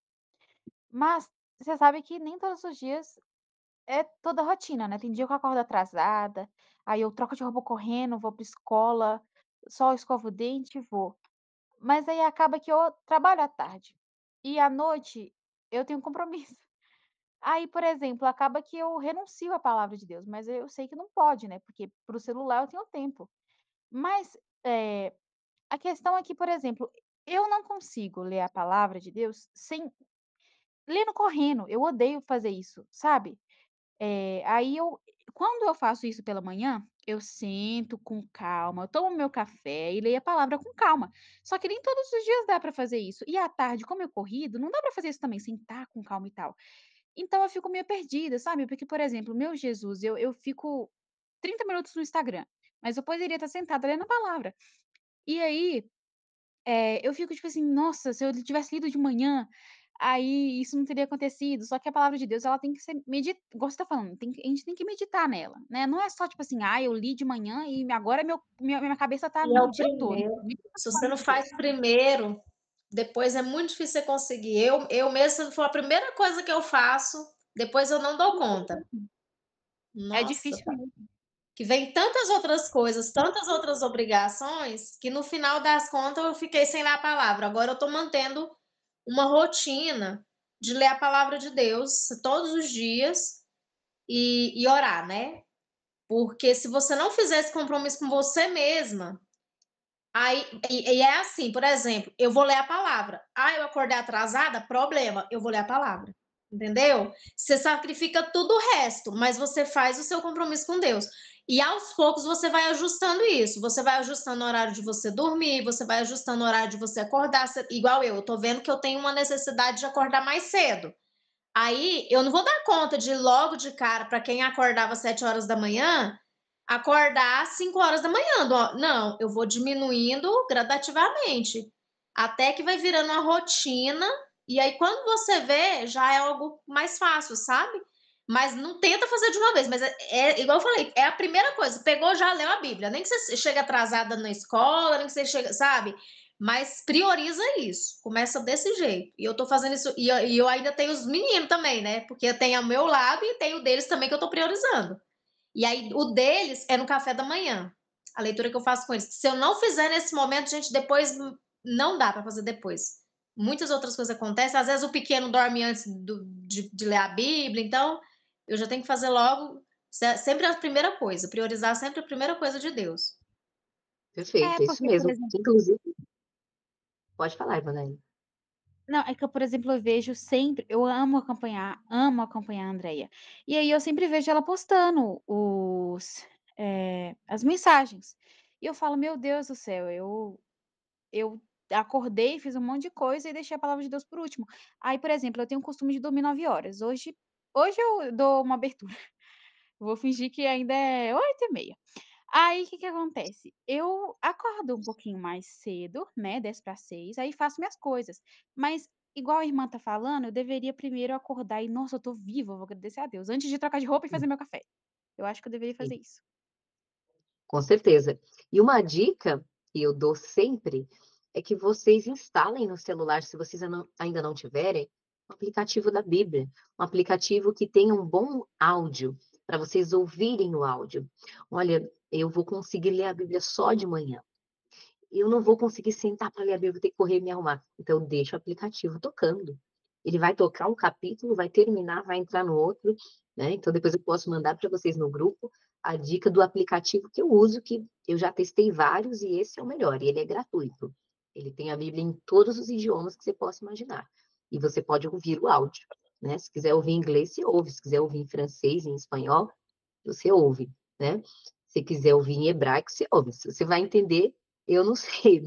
Mas você sabe que nem todos os dias é toda rotina, né? Tem dia que eu acordo atrasada, aí eu troco de roupa correndo, vou pra escola, só escovo o dente e vou. Mas aí acaba que eu trabalho à tarde. E à noite eu tenho compromisso. Aí, por exemplo, acaba que eu renuncio à palavra de Deus, mas eu sei que não pode, né? Porque para o celular eu tenho tempo. Mas a questão é que, por exemplo, eu não consigo ler a palavra de Deus sem lendo correndo. Eu odeio fazer isso, sabe? Aí quando eu faço isso pela manhã, eu sento com calma, eu tomo meu café e leio a palavra com calma. Só que nem todos os dias dá para fazer isso. E à tarde, como eu corrido, não dá para fazer isso também, sentar com calma e tal. Então eu fico meio perdida, sabe? Porque, por exemplo, meu Jesus, eu fico 30 minutos no Instagram, mas eu poderia estar sentada lendo a palavra. E aí, eu fico tipo assim: "Nossa, se eu tivesse lido de manhã, aí isso não teria acontecido". Só que a palavra de Deus, ela tem que ser igual você tá falando, a gente tem que meditar nela, né. Não é só tipo assim: "Ah, eu li de manhã e agora minha cabeça tá E é no o dia todo". primeiro. Medita Se na você palavra não de Deus. faz primeiro, depois é muito difícil você conseguir. Eu mesma, se for a primeira coisa que eu faço, depois eu não dou conta. É Nossa, difícil mesmo. que vem tantas outras coisas, tantas outras obrigações, que no final das contas eu fiquei sem ler a palavra. Agora eu estou mantendo uma rotina de ler a palavra de Deus todos os dias e orar, né? Porque se você não fizer esse compromisso com você mesma, aí e é assim, por exemplo, eu vou ler a palavra. Ah, eu acordei atrasada? Problema, eu vou ler a palavra. Entendeu? Você sacrifica tudo o resto, mas você faz o seu compromisso com Deus. E aos poucos você vai ajustando isso. Você vai ajustando o horário de você dormir, você vai ajustando o horário de você acordar. Igual eu tô vendo que eu tenho uma necessidade de acordar mais cedo. Aí eu não vou dar conta de logo de cara, para quem acordava às 7 horas da manhã, acordar às 5 horas da manhã. Não, eu vou diminuindo gradativamente, até que vai virando uma rotina, e aí quando você vê, já é algo mais fácil, sabe? Mas não tenta fazer de uma vez, mas igual eu falei, é a primeira coisa, pegou, já leu a Bíblia, nem que você chegue atrasada na escola, nem que você chegue, sabe? Mas prioriza isso, começa desse jeito. E eu tô fazendo isso, e eu ainda tenho os meninos também, né? Porque eu tenho o meu lado e tenho o deles também que eu tô priorizando. E aí, o deles é no café da manhã, a leitura que eu faço com eles. Se eu não fizer nesse momento, gente, depois não dá para fazer depois. Muitas outras coisas acontecem. Às vezes o pequeno dorme antes de ler a Bíblia, então eu já tenho que fazer logo, sempre a primeira coisa, priorizar sempre a primeira coisa de Deus. Perfeito, é isso Porque, por mesmo. exemplo, Inclusive, pode falar, Ivanaíla. não, é que eu, por exemplo, eu vejo sempre, eu amo acompanhar a Andrea. E aí eu sempre vejo ela postando as mensagens. E eu falo, meu Deus do céu, eu acordei, fiz um monte de coisa e deixei a palavra de Deus por último. Aí, por exemplo, eu tenho o costume de dormir 9 horas. Hoje eu dou uma abertura. Vou fingir que ainda é 8h30. Aí, o que que acontece? Eu acordo um pouquinho mais cedo, né, 5:50, aí faço minhas coisas. Mas, igual a irmã tá falando, eu deveria primeiro acordar e: "Nossa, eu tô viva, eu vou agradecer a Deus", antes de trocar de roupa e fazer meu café. Eu acho que eu deveria fazer isso. Com certeza. E uma dica que eu dou sempre é que vocês instalem no celular, se vocês ainda não tiverem, um aplicativo da Bíblia, um aplicativo que tenha um bom áudio, para vocês ouvirem o áudio. Olha, eu vou conseguir ler a Bíblia só de manhã. Eu não vou conseguir sentar para ler a Bíblia, vou ter que correr e me arrumar. Então, deixa o aplicativo tocando. Ele vai tocar um capítulo, vai terminar, vai entrar no outro, né? Então, depois eu posso mandar para vocês no grupo a dica do aplicativo que eu uso, que eu já testei vários e esse é o melhor, e ele é gratuito. Ele tem a Bíblia em todos os idiomas que você possa imaginar. E você pode ouvir o áudio, né? Se quiser ouvir em inglês, você ouve. Se quiser ouvir em francês, em espanhol, você ouve, né? Se quiser ouvir em hebraico, você ouve. Se você vai entender, eu não sei,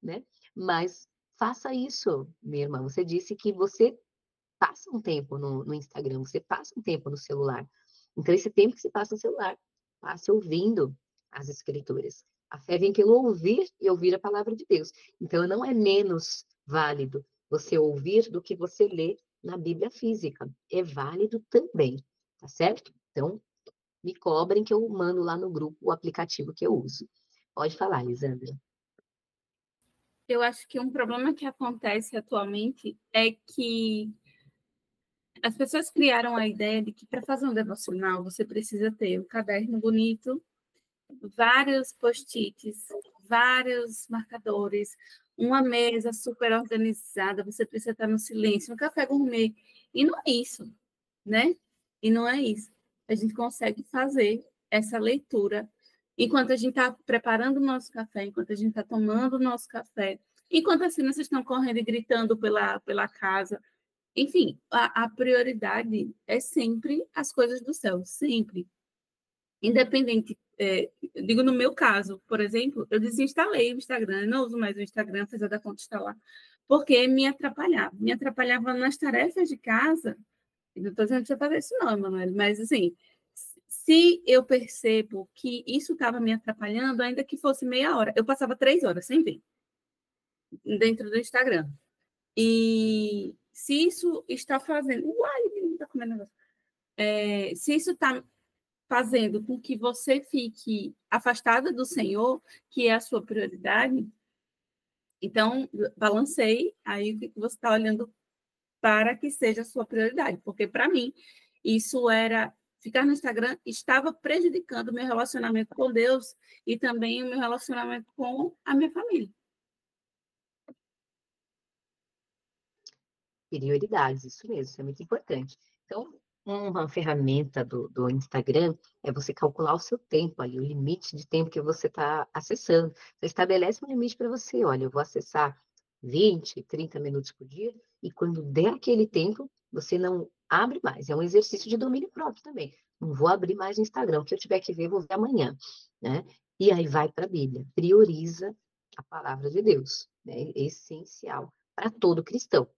né? Mas faça isso, minha irmã. Você disse que você passa um tempo no Instagram, você passa um tempo no celular. Então, esse tempo que você passa no celular, passe ouvindo as escrituras. A fé vem pelo ouvir e ouvir a palavra de Deus. Então, não é menos válido você ouvir do que você ler na Bíblia física. É válido também, tá certo? Então, me cobrem que eu mando lá no grupo o aplicativo que eu uso. Pode falar, Lisandra. Eu acho que um problema que acontece atualmente é que as pessoas criaram a ideia de que para fazer um devocional você precisa ter um caderno bonito, vários post-its, vários marcadores, uma mesa super organizada, você precisa estar no silêncio, um café gourmet. E não é isso, né? E não é isso. A gente consegue fazer essa leitura enquanto a gente está preparando o nosso café, enquanto a gente está tomando o nosso café, enquanto as crianças estão correndo e gritando pela casa. Enfim, a prioridade é sempre as coisas do céu, sempre. Independente, eu digo no meu caso, por exemplo, eu desinstalei o Instagram, eu não uso mais o Instagram, apesar da conta estar lá, porque me atrapalhava nas tarefas de casa. Eu não estou dizendo que você fazer isso não, Emanuele, mas assim, se eu percebo que isso estava me atrapalhando, ainda que fosse meia hora, eu passava 3 horas sem ver dentro do Instagram. E se isso está fazendo. Uai, menino, está comendo negócio. Se isso está fazendo com que você fique afastada do Senhor, que é a sua prioridade, então balancei aí o que você está olhando para que seja a sua prioridade. Porque, para mim, isso era. Ficar no Instagram estava prejudicando o meu relacionamento com Deus e também o meu relacionamento com a minha família. Prioridades, isso mesmo, isso é muito importante. Então, uma ferramenta do Instagram é você calcular o seu tempo ali, o limite de tempo que você está acessando. Você estabelece um limite para você, olha, eu vou acessar 20, 30 minutos por dia, e quando der aquele tempo, você não abre mais. É um exercício de domínio próprio também. Não vou abrir mais o Instagram, o que eu tiver que ver, vou ver amanhã, né? E aí vai para a Bíblia, prioriza a palavra de Deus, né? É essencial para todo cristão.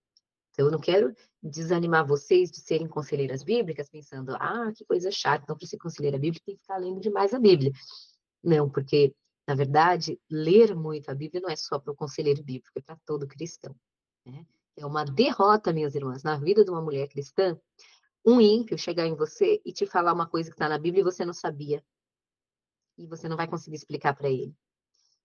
Então, eu não quero desanimar vocês de serem conselheiras bíblicas, pensando, que coisa chata, então, para ser conselheira bíblica, tem que ficar lendo demais a Bíblia. Não, porque, na verdade, ler muito a Bíblia não é só para o conselheiro bíblico, é para todo cristão, né? É uma derrota, minhas irmãs, na vida de uma mulher cristã, um ímpio chegar em você e te falar uma coisa que está na Bíblia e você não sabia, e você não vai conseguir explicar para ele.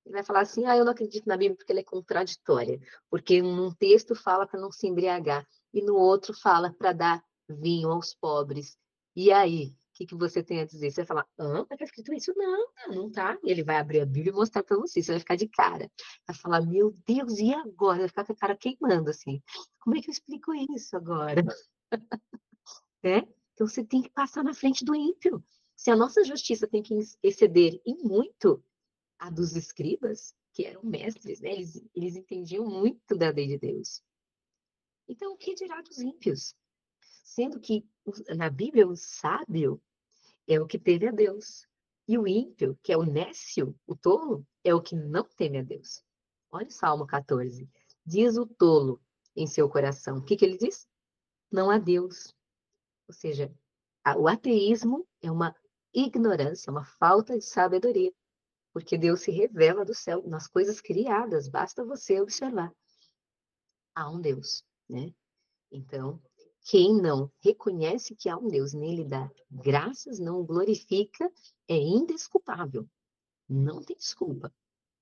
Ele vai falar assim, eu não acredito na Bíblia porque ela é contraditória. Porque num texto fala para não se embriagar, e no outro fala para dar vinho aos pobres. E aí, o que você tem a dizer? Você vai falar, mas tá escrito isso? Não, não tá. E ele vai abrir a Bíblia e mostrar para você, você vai ficar de cara. Vai falar, meu Deus, e agora? Vai ficar com a cara queimando, assim. Como é que eu explico isso agora? Né? Então você tem que passar na frente do ímpio. Se a nossa justiça tem que exceder em muito a dos escribas, que eram mestres, né? Eles entendiam muito da lei de Deus. Então, o que dirá dos ímpios? Sendo que na Bíblia o sábio é o que teme a Deus. E o ímpio, que é o nécio, o tolo, é o que não teme a Deus. Olha o Salmo 14. Diz o tolo em seu coração. O que ele diz? Não há Deus. Ou seja, o ateísmo é uma ignorância, uma falta de sabedoria. Porque Deus se revela do céu nas coisas criadas, basta você observar. Há um Deus, né? Então, quem não reconhece que há um Deus, nem lhe dá graças, não o glorifica, é indesculpável. Não tem desculpa,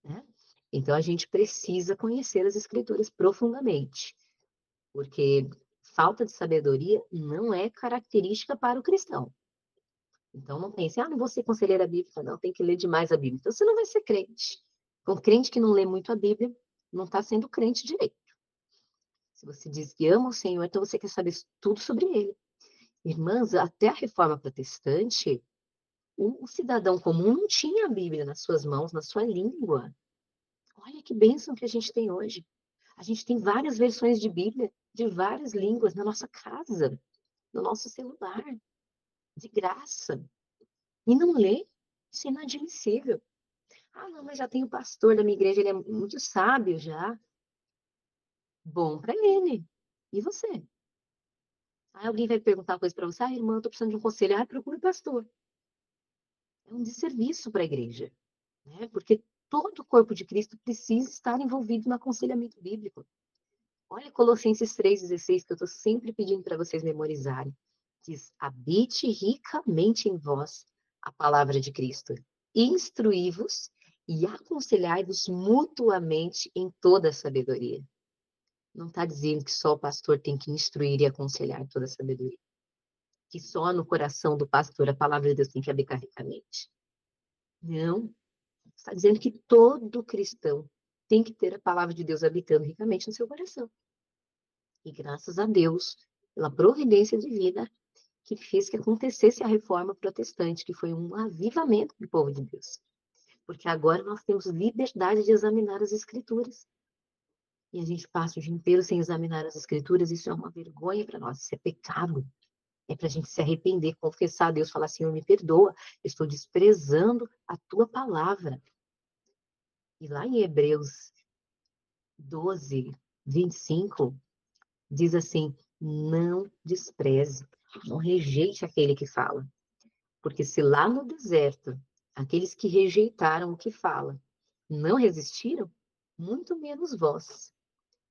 né? Então, a gente precisa conhecer as Escrituras profundamente, porque falta de sabedoria não é característica para o cristão. Então, não pense, não vou ser conselheira bíblica, não, tem que ler demais a Bíblia. Então, você não vai ser crente. Um crente que não lê muito a Bíblia, não está sendo crente direito. Se você diz que ama o Senhor, então você quer saber tudo sobre ele. Irmãs, até a Reforma Protestante, o cidadão comum não tinha a Bíblia nas suas mãos, na sua língua. Olha que bênção que a gente tem hoje. A gente tem várias versões de Bíblia, de várias línguas, na nossa casa, no nosso celular, de graça. E não lê, isso é inadmissível. Não, mas já tem o pastor da minha igreja, ele é muito sábio já. Bom para ele. E você? Aí alguém vai perguntar uma coisa para você, irmã, eu tô precisando de um conselho. Procura o pastor. É um desserviço para a igreja, né? Porque todo o corpo de Cristo precisa estar envolvido no aconselhamento bíblico. Olha Colossenses 3,16, que eu estou sempre pedindo para vocês memorizarem. Diz, habite ricamente em vós a palavra de Cristo. Instruí-vos e aconselhai-vos mutuamente em toda a sabedoria. Não está dizendo que só o pastor tem que instruir e aconselhar toda a sabedoria. Que só no coração do pastor a palavra de Deus tem que habitar ricamente. Não. Está dizendo que todo cristão tem que ter a palavra de Deus habitando ricamente no seu coração. E graças a Deus, pela providência divina, que fez que acontecesse a reforma protestante, que foi um avivamento do povo de Deus. Porque agora nós temos liberdade de examinar as escrituras. E a gente passa o dia inteiro sem examinar as escrituras, isso é uma vergonha para nós, isso é pecado. É para a gente se arrepender, confessar a Deus, falar, Senhor, me perdoa, eu estou desprezando a tua palavra. E lá em Hebreus 12, 25, diz assim, não despreze, não rejeite aquele que fala. Porque se lá no deserto, aqueles que rejeitaram o que fala, não resistiram, muito menos vós,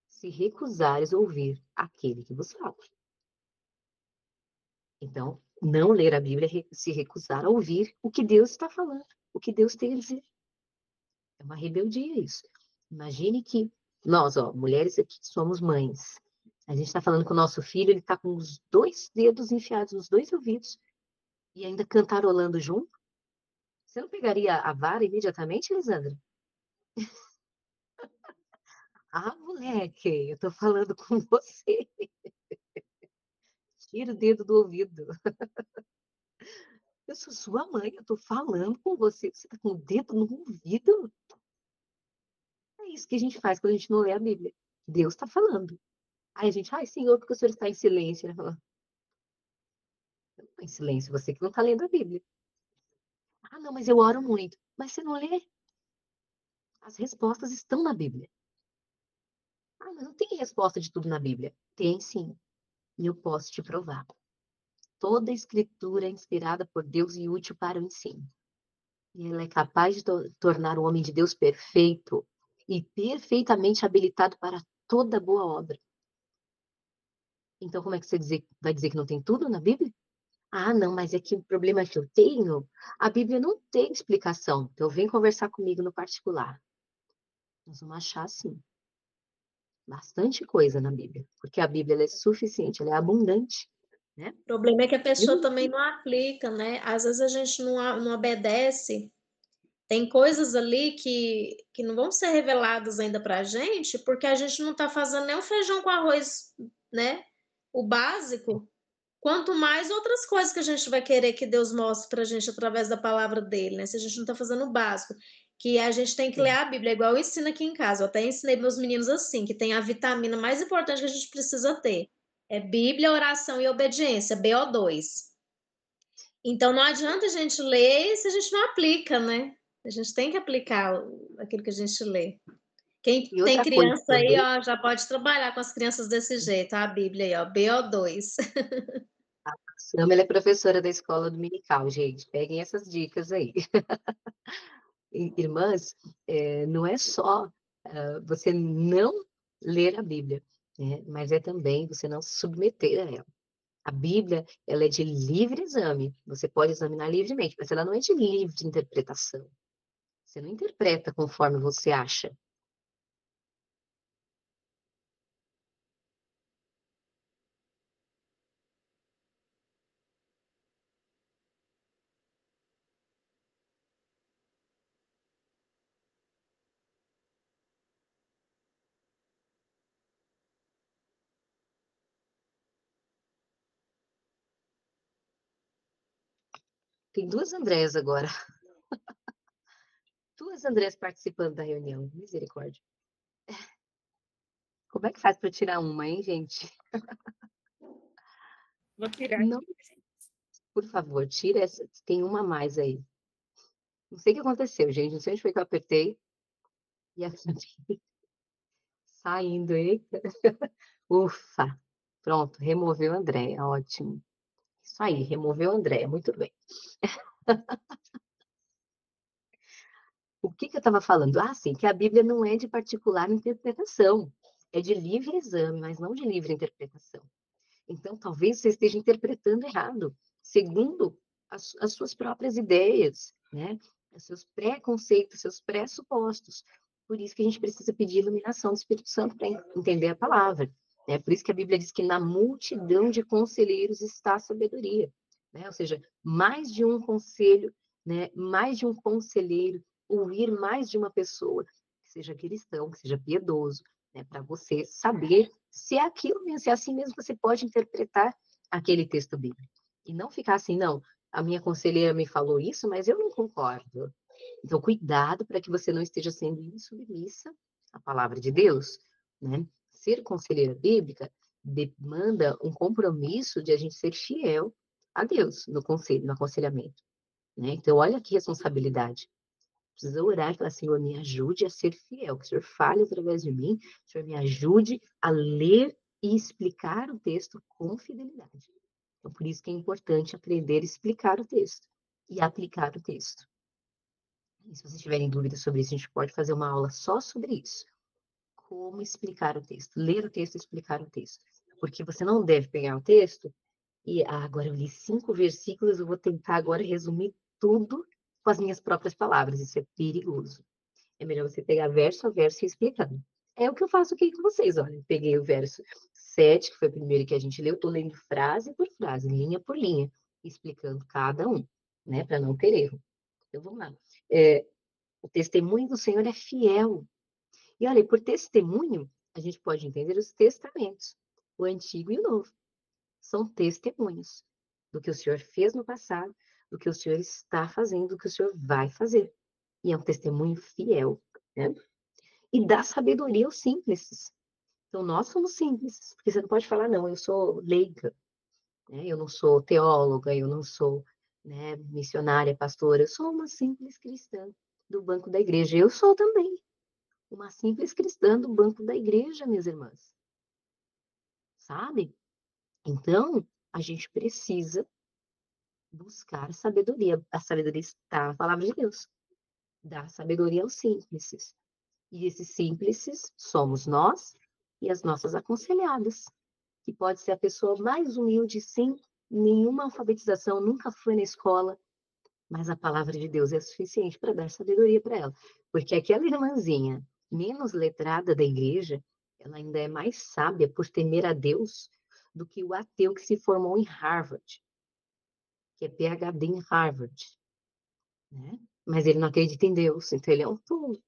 se recusares a ouvir aquele que vos fala. Então, não ler a Bíblia é se recusar a ouvir o que Deus está falando, o que Deus tem a dizer. É uma rebeldia isso. Imagine que nós, mulheres aqui, somos mães. A gente está falando com o nosso filho, ele está com os 2 dedos enfiados nos 2 ouvidos e ainda cantarolando junto. Você não pegaria a vara imediatamente, Elisandra? Moleque, eu tô falando com você. Tira o dedo do ouvido. Eu sou sua mãe, eu tô falando com você. Você tá com o dedo no ouvido? É isso que a gente faz quando a gente não lê a Bíblia. Deus está falando. Aí a gente, Senhor, porque o Senhor está em silêncio? Ele fala, eu não estou em silêncio, você que não está lendo a Bíblia. Não, mas eu oro muito. Mas você não lê? As respostas estão na Bíblia. Mas não tem resposta de tudo na Bíblia. Tem sim. E eu posso te provar. Toda a escritura é inspirada por Deus e útil para o ensino. E ela é capaz de tornar o homem de Deus perfeito e perfeitamente habilitado para toda boa obra. Então, como é que você vai dizer que não tem tudo na Bíblia? Não, mas é que o problema que eu tenho, a Bíblia não tem explicação. Então, vem conversar comigo no particular. Nós vamos achar, sim, bastante coisa na Bíblia, porque a Bíblia ela é suficiente, ela é abundante, né? O problema é que a pessoa Eu- também não aplica, né? Às vezes a gente não obedece. Tem coisas ali que não vão ser reveladas ainda para a gente, porque a gente não está fazendo nem o feijão com arroz, né? O básico. Quanto mais outras coisas que a gente vai querer que Deus mostre para a gente através da palavra dele, né? Se a gente não está fazendo o básico, que a gente tem que ler a Bíblia, igual eu ensino aqui em casa. Eu até ensinei meus meninos assim, que tem a vitamina mais importante que a gente precisa ter. É Bíblia, oração e obediência, BO2. Então não adianta a gente ler se a gente não aplica, né? A gente tem que aplicar aquilo que a gente lê. Quem E tem outra coisa criança aí, também, ó, já pode trabalhar com as crianças desse jeito, a Bíblia aí, ó, BO2. a Sam, ela é professora da escola dominical, gente, peguem essas dicas aí. Irmãs, não é só você não ler a Bíblia, né? Mas é também você não se submeter a ela. A Bíblia, ela é de livre exame, você pode examinar livremente, mas ela não é de livre interpretação. Você não interpreta conforme você acha. Tem duas Andréas agora, duas Andréas participando da reunião, misericórdia. Como é que faz para tirar uma, hein, gente? Vou tirar Não, aqui. por favor, tira essa. Tem uma a mais aí. Não sei o que aconteceu, gente. Não sei onde foi que eu apertei. E acabei saindo, eita. Ufa. Pronto, removeu a Andréia. Ótimo. Isso aí, removeu a Andréia. Muito bem. O que eu estava falando? Ah, sim, que a Bíblia não é de particular interpretação. É de livre exame, mas não de livre interpretação. Então, talvez você esteja interpretando errado, segundo as suas próprias ideias, né? Os seus preconceitos, seus pressupostos. Por isso que a gente precisa pedir iluminação do Espírito Santo para entender a palavra. Né? Por isso que a Bíblia diz que na multidão de conselheiros está a sabedoria. Né? Ou seja, mais de um conselho, né? Mais de um conselheiro, ouvir mais de uma pessoa que seja cristão, que seja piedoso, né? Para você saber se é aquilo mesmo, se é assim mesmo você pode interpretar aquele texto bíblico. E não ficar assim, não, a minha conselheira me falou isso, mas eu não concordo. Então, cuidado para que você não esteja sendo insubmissa à palavra de Deus, né? Ser conselheira bíblica demanda um compromisso de a gente ser fiel a Deus no conselho, no aconselhamento, né? Então, olha que responsabilidade. Precisa orar e falar, Senhor, me ajude a ser fiel, que o Senhor fale através de mim, que o Senhor me ajude a ler e explicar o texto com fidelidade. Então, por isso que é importante aprender a explicar o texto e aplicar o texto. E se vocês tiverem dúvidas sobre isso, a gente pode fazer uma aula só sobre isso. Como explicar o texto, ler o texto e explicar o texto. Porque você não deve pegar o texto e, agora eu li 5 versículos, eu vou tentar agora resumir tudo com as minhas próprias palavras. Isso é perigoso. É melhor você pegar verso a verso e ir explicando. É o que eu faço aqui com vocês, olha. Eu peguei o verso 7, que foi o primeiro que a gente leu, estou lendo frase por frase, linha por linha, explicando cada um, né, para não ter erro. Então, vamos lá. O testemunho do Senhor é fiel. E olha, por testemunho, a gente pode entender os testamentos, o Antigo e o Novo. São testemunhos do que o Senhor fez no passado, do que o Senhor está fazendo, do que o Senhor vai fazer. E é um testemunho fiel, né? E dá sabedoria aos simples. Então, nós somos simples, porque você não pode falar, não, eu sou leiga, né? Eu não sou teóloga, eu não sou, né, missionária, pastora, eu sou uma simples cristã do banco da igreja. Eu sou também uma simples cristã do banco da igreja, minhas irmãs. Sabe? Então, a gente precisa buscar sabedoria. A sabedoria está na palavra de Deus. Dá sabedoria aos simples. E esses simples somos nós e as nossas aconselhadas, que pode ser a pessoa mais humilde, sim, nenhuma alfabetização, nunca foi na escola, mas a palavra de Deus é suficiente para dar sabedoria para ela. Porque aquela irmãzinha menos letrada da igreja, ela ainda é mais sábia por temer a Deus do que o ateu que se formou em Harvard, que é PhD em Harvard, né? Mas ele não acredita em Deus, então ele é um tolo.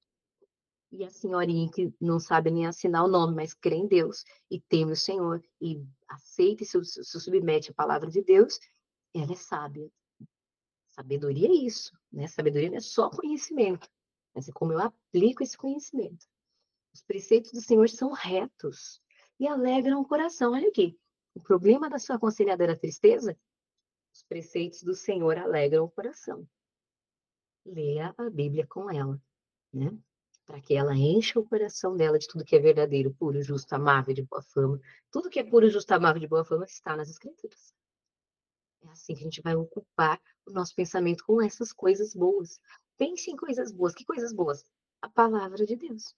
E a senhorinha que não sabe nem assinar o nome, mas crê em Deus e teme o Senhor e aceita e se submete à palavra de Deus, ela é sábia. Sabedoria é isso, né? Sabedoria não é só conhecimento, mas é como eu aplico esse conhecimento. Os preceitos do Senhor são retos e alegram o coração. Olha aqui, o problema da sua aconselhada era tristeza? Os preceitos do Senhor alegram o coração. Leia a Bíblia com ela, né? Para que ela encha o coração dela de tudo que é verdadeiro, puro, justo, amável, de boa fama. Tudo que é puro, justo, amável, de boa fama está nas Escrituras. É assim que a gente vai ocupar o nosso pensamento com essas coisas boas. Pense em coisas boas. Que coisas boas? A palavra de Deus.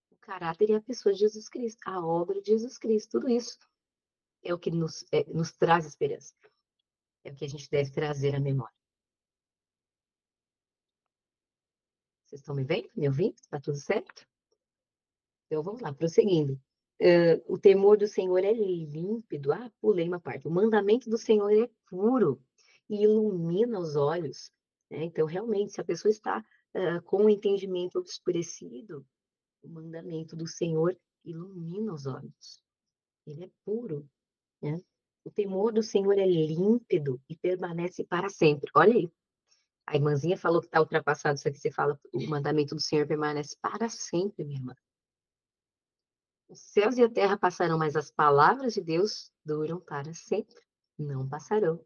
O caráter e a pessoa de Jesus Cristo. A obra de Jesus Cristo. Tudo isso é o que nos traz esperança. É o que a gente deve trazer à memória. Vocês estão me vendo? Me ouvindo? Está tudo certo? Então, vamos lá, prosseguindo. O temor do Senhor é límpido. Pulei uma parte. O mandamento do Senhor é puro e ilumina os olhos. Né? Então, realmente, se a pessoa está com o entendimento obscurecido, o mandamento do Senhor ilumina os olhos. Ele é puro. Né? O temor do Senhor é límpido e permanece para sempre. Olha aí. A irmãzinha falou que está ultrapassado isso aqui. Você fala, o mandamento do Senhor permanece para sempre, minha irmã. Os céus e a terra passarão, mas as palavras de Deus duram para sempre. Não passarão.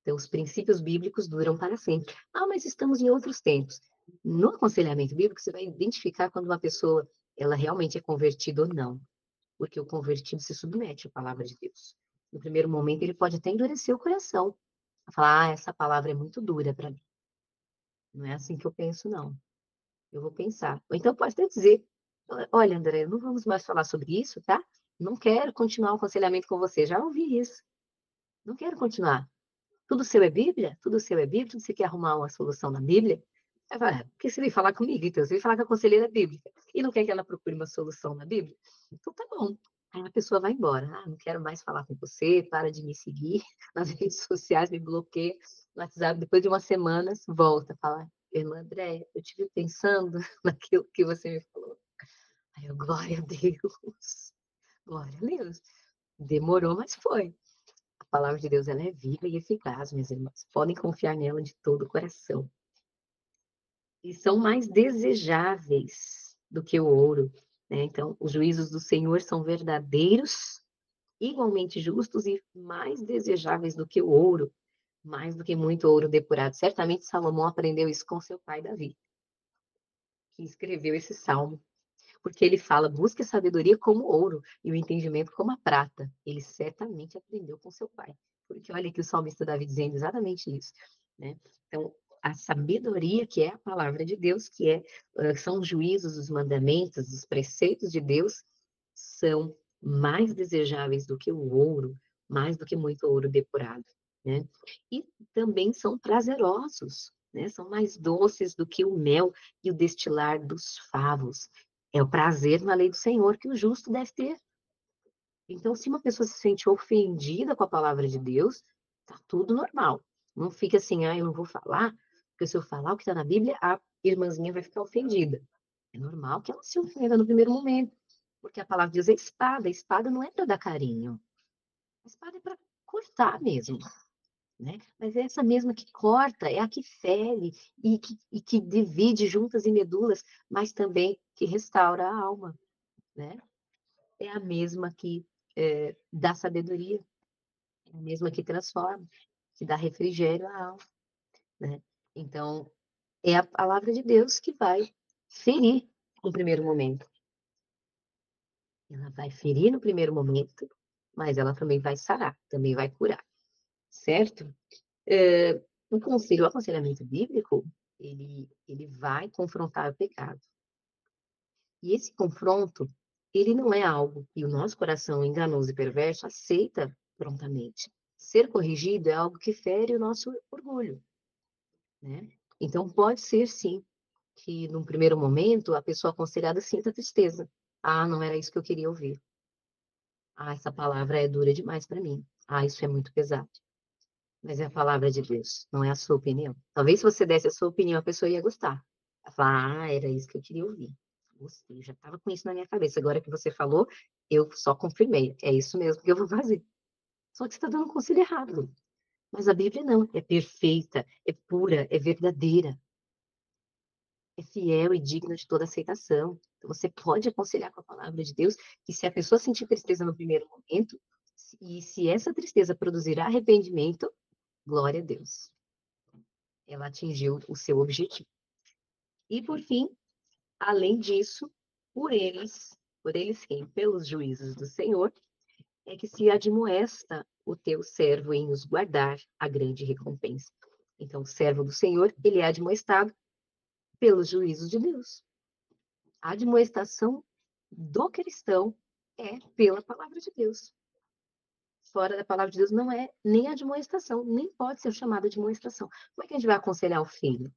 Então, os princípios bíblicos duram para sempre. Mas estamos em outros tempos. No aconselhamento bíblico, você vai identificar quando uma pessoa ela realmente é convertida ou não. Porque o convertido se submete à palavra de Deus. No primeiro momento, ele pode até endurecer o coração. Falar, essa palavra é muito dura para mim. Não é assim que eu penso, não. Eu vou pensar. Ou então pode até dizer, olha, André, não vamos mais falar sobre isso, tá? Não quero continuar o aconselhamento com você. Já ouvi isso. Não quero continuar. Tudo seu é Bíblia? Tudo seu é Bíblia? Tudo você quer arrumar uma solução na Bíblia? Aí fala, por que você veio falar comigo, então? Você veio falar com a conselheira bíblica e não quer que ela procure uma solução na Bíblia? Então tá bom. Aí a pessoa vai embora. Não quero mais falar com você, para de me seguir nas redes sociais, me bloqueia no WhatsApp. Depois de umas semanas, volta a falar, irmã André, eu estive pensando naquilo que você me falou. Aí eu, glória a Deus. Glória a Deus. Demorou, mas foi. A palavra de Deus ela é viva e eficaz, minhas irmãs. Podem confiar nela de todo o coração. E são mais desejáveis do que o ouro. Né? Então, os juízos do Senhor são verdadeiros, igualmente justos e mais desejáveis do que o ouro, mais do que muito ouro depurado. Certamente Salomão aprendeu isso com seu pai Davi, que escreveu esse salmo. Porque ele fala, busque a sabedoria como ouro e o entendimento como a prata. Ele certamente aprendeu com seu pai. Porque olha que o salmista Davi dizendo exatamente isso. Né? Então, a sabedoria, que é a palavra de Deus, são os juízos, os mandamentos, os preceitos de Deus, são mais desejáveis do que o ouro, mais do que muito ouro depurado. Né? E também são prazerosos, né? São mais doces do que o mel e o destilar dos favos. É o prazer na lei do Senhor que o justo deve ter. Então, se uma pessoa se sente ofendida com a palavra de Deus, tá tudo normal. Não fica assim, eu não vou falar, porque se eu falar o que está na Bíblia, a irmãzinha vai ficar ofendida. É normal que ela se ofenda no primeiro momento, porque a palavra de Deus é espada. A espada não é para dar carinho. A espada é para cortar mesmo. Né? Mas é essa mesma que corta, é a que fere e que divide juntas e medulas, mas também que restaura a alma. Né? É a mesma que dá sabedoria, é a mesma que transforma, que dá refrigério à alma. Né? Então, é a palavra de Deus que vai ferir no primeiro momento. Ela vai ferir no primeiro momento, mas ela também vai sarar, também vai curar. Certo? O aconselhamento bíblico, ele vai confrontar o pecado. E esse confronto, ele não é algo que o nosso coração enganoso e perverso aceita prontamente. Ser corrigido é algo que fere o nosso orgulho. Né? Então, pode ser, sim, que, num primeiro momento, a pessoa aconselhada sinta tristeza. Ah, não era isso que eu queria ouvir. Ah, essa palavra é dura demais para mim. Ah, isso é muito pesado. Mas é a palavra de Deus, não é a sua opinião. Talvez se você desse a sua opinião, a pessoa ia gostar. Ela falar, ah, era isso que eu queria ouvir. Gostei, eu já estava com isso na minha cabeça. Agora que você falou, eu só confirmei. É isso mesmo que eu vou fazer. Só que você está dando um conselho errado. Mas a Bíblia não. É perfeita, é pura, é verdadeira. É fiel e digna de toda aceitação. Então, você pode aconselhar com a palavra de Deus que se a pessoa sentir tristeza no primeiro momento, e se essa tristeza produzir arrependimento, glória a Deus. Ela atingiu o seu objetivo. E, por fim, além disso, por eles quem? Pelos juízos do Senhor, é que se admoesta o teu servo em os guardar a grande recompensa. Então, o servo do Senhor, ele é admoestado pelos juízos de Deus. A admoestação do cristão é pela palavra de Deus. Fora da palavra de Deus não é nem admoestação, nem pode ser chamada de admoestação. Como é que a gente vai aconselhar o filho?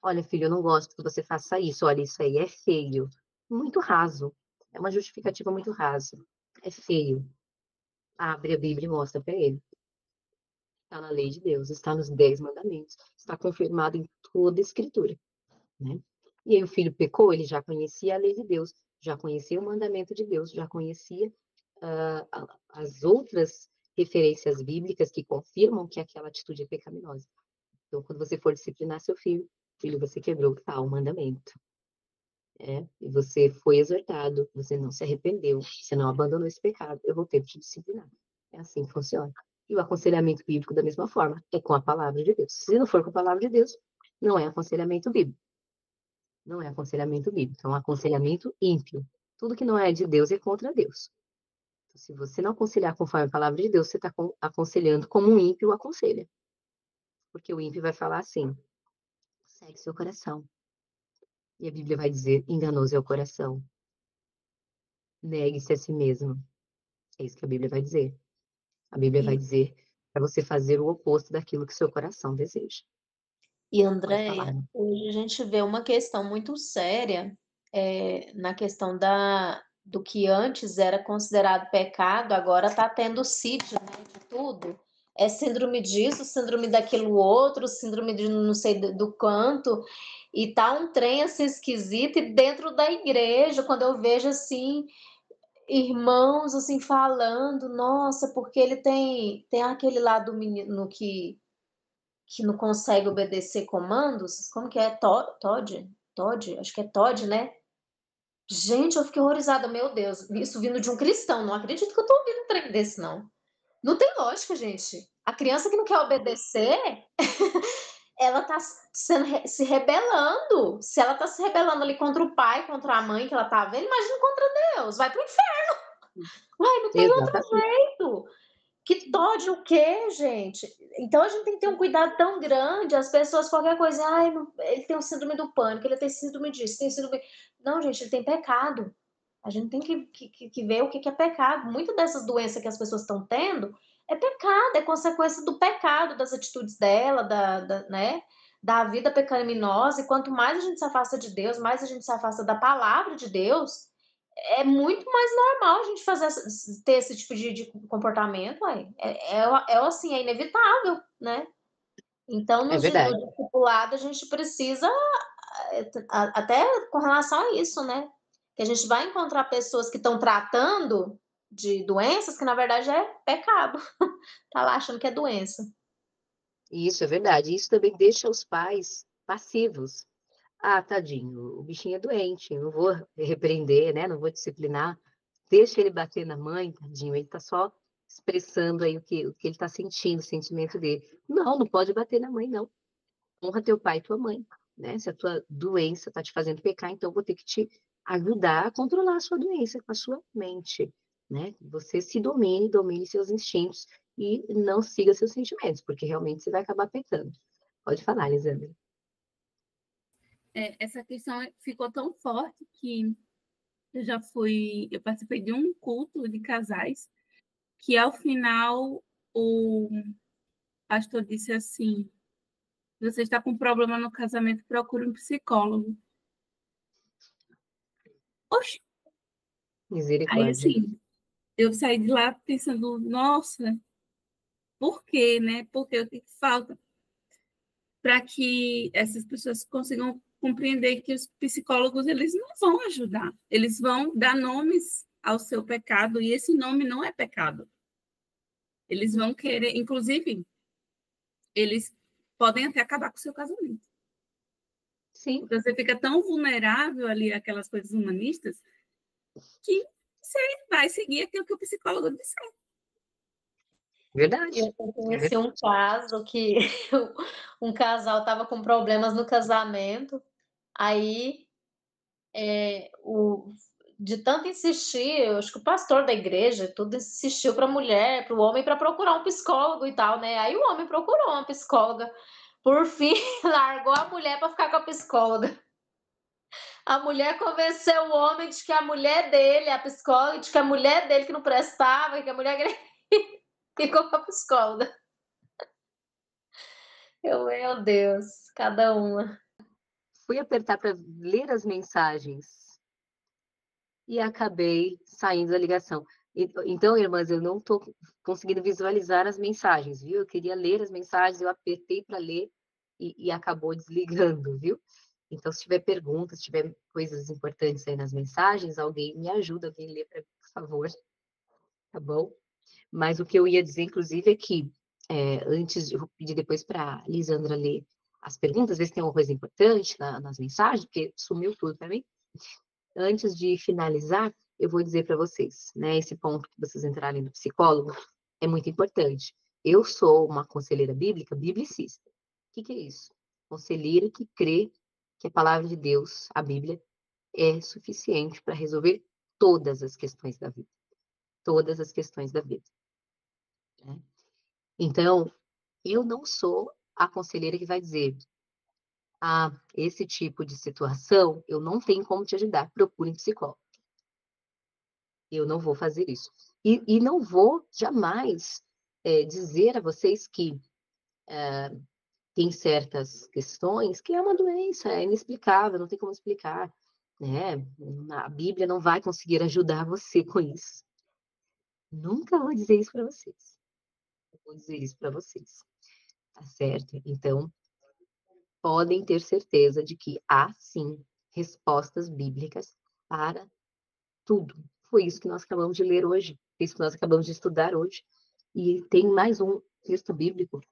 Olha, filho, eu não gosto que você faça isso. Olha, isso aí é feio. Muito raso. É uma justificativa muito rasa. É feio. Abre a Bíblia e mostra para ele. Está na lei de Deus, está nos 10 mandamentos, está confirmado em toda a Escritura, né? E aí o filho pecou, ele já conhecia a lei de Deus, já conhecia o mandamento de Deus, já conhecia as outras referências bíblicas que confirmam que aquela atitude é pecaminosa. Então, quando você for disciplinar seu filho, você quebrou tal mandamento. E você foi exortado, você não se arrependeu, você não abandonou esse pecado, eu vou ter que te disciplinar. É assim que funciona. E o aconselhamento bíblico, da mesma forma, é com a palavra de Deus. Se não for com a palavra de Deus, não é aconselhamento bíblico. Não é aconselhamento bíblico, é um aconselhamento ímpio. Tudo que não é de Deus é contra Deus. Então, se você não aconselhar conforme a palavra de Deus, você está aconselhando como um ímpio aconselha. Porque o ímpio vai falar assim, segue seu coração. E a Bíblia vai dizer, enganoso é o coração. Negue-se a si mesmo. É isso que a Bíblia vai dizer. A Bíblia vai dizer para você fazer o oposto daquilo que seu coração deseja. E, Pode falar. Andréia, hoje a gente vê uma questão muito séria na questão do que antes era considerado pecado, agora está tendo sítio, né, de tudo. É síndrome disso, síndrome daquilo outro, síndrome de não sei do quanto, e tá um trem assim esquisito, e dentro da igreja, quando eu vejo assim, irmãos assim falando, nossa, porque ele tem aquele lá do menino que não consegue obedecer comandos, como que é? Todd? Acho que é Todd, né? Gente, eu fiquei horrorizada, meu Deus, isso vindo de um cristão, não acredito que eu tô ouvindo um trem desse, não. Não tem lógica, gente. A criança que não quer obedecer, ela tá se rebelando. Se ela tá se rebelando ali contra o pai, contra a mãe que ela tá vendo, imagina contra Deus, vai pro inferno. Uai, não tem outro jeito. Que Todd o quê, gente? Então a gente tem que ter um cuidado tão grande, as pessoas, qualquer coisa, ai, ele tem o síndrome do pânico, ele tem síndrome disso, tem síndrome... Não, gente, ele tem pecado. A gente tem que ver o que é pecado. Muitas dessas doenças que as pessoas estão tendo é pecado, é consequência do pecado, das atitudes dela, né, da vida pecaminosa. E quanto mais a gente se afasta de Deus, mais a gente se afasta da palavra de Deus, é muito mais normal a gente ter esse tipo de comportamento, assim, é inevitável, né? Então, É no verdade. discipulado, a gente precisa, até com relação a isso, né? Que a gente vai encontrar pessoas que estão tratando de doenças que, na verdade, é pecado. Tá lá achando que é doença. Isso é verdade. Isso também deixa os pais passivos. Ah, tadinho, o bichinho é doente, eu não vou repreender, né? Não vou disciplinar. Deixa ele bater na mãe, tadinho, ele tá só expressando aí o que ele tá sentindo, o sentimento dele. Não, não pode bater na mãe, não. Honra teu pai e tua mãe, né? Se a tua doença tá te fazendo pecar, então eu vou ter que te ajudar a controlar a sua doença com a sua mente, né? Você se domine seus instintos e não siga seus sentimentos, porque realmente você vai acabar pecando. Pode falar, Lisandra. Essa questão ficou tão forte que eu participei de um culto de casais, que ao final o pastor disse assim: você está com problema no casamento, procure um psicólogo. Aí, Misericórdia. assim, eu saí de lá pensando, nossa, por quê, né? Porque o que falta para que essas pessoas consigam compreender que os psicólogos, eles não vão ajudar. Eles vão dar nomes ao seu pecado, e esse nome não é pecado. Eles vão querer, inclusive, eles podem até acabar com o seu casamento. Sim, Então, você fica tão vulnerável ali àquelas coisas humanistas que você vai seguir aquilo que o psicólogo disser. verdade. Eu conheci um caso que um casal estava com problemas no casamento, aí de tanto insistir, eu acho que o pastor da igreja tudo insistiu para a mulher, para o homem, para procurar um psicólogo e tal, né? Aí o homem procurou uma psicóloga, por fim largou a mulher para ficar com a psicóloga. A mulher convenceu o homem de que a mulher dele, a psicóloga, de que a mulher dele que não prestava, que a mulher dele ficou com a psicóloga. Meu Deus, cada uma. Fui apertar para ler as mensagens e acabei saindo da ligação. Então, irmãs, eu não estou conseguindo visualizar as mensagens, viu? Eu queria ler as mensagens, eu apertei para ler e acabou desligando, viu? Então, se tiver perguntas, se tiver coisas importantes aí nas mensagens, alguém me ajuda, alguém lê para mim, por favor, tá bom? Mas o que eu ia dizer, inclusive, é que antes, eu vou pedir depois para a Lisandra ler as perguntas, ver se tem alguma coisa importante nas mensagens, porque sumiu tudo para mim. Antes de finalizar, eu vou dizer para vocês, né? Esse ponto que vocês entrarem no psicólogo é muito importante. Eu sou uma conselheira bíblica, biblicista. O que é isso? Conselheira que crê que a palavra de Deus, a Bíblia, é suficiente para resolver todas as questões da vida. Todas as questões da vida. Né? Então, eu não sou a conselheira que vai dizer, esse tipo de situação, eu não tenho como te ajudar, procure um psicólogo. Eu não vou fazer isso. E não vou jamais dizer a vocês que tem certas questões que é uma doença, é inexplicável, não tem como explicar. Né? A Bíblia não vai conseguir ajudar você com isso. Nunca vou dizer isso para vocês. Eu vou dizer isso para vocês. Tá certo? Então, podem ter certeza de que há, sim, respostas bíblicas para tudo. Foi isso que nós acabamos de ler hoje, isso que nós acabamos de estudar hoje. E tem mais um texto bíblico,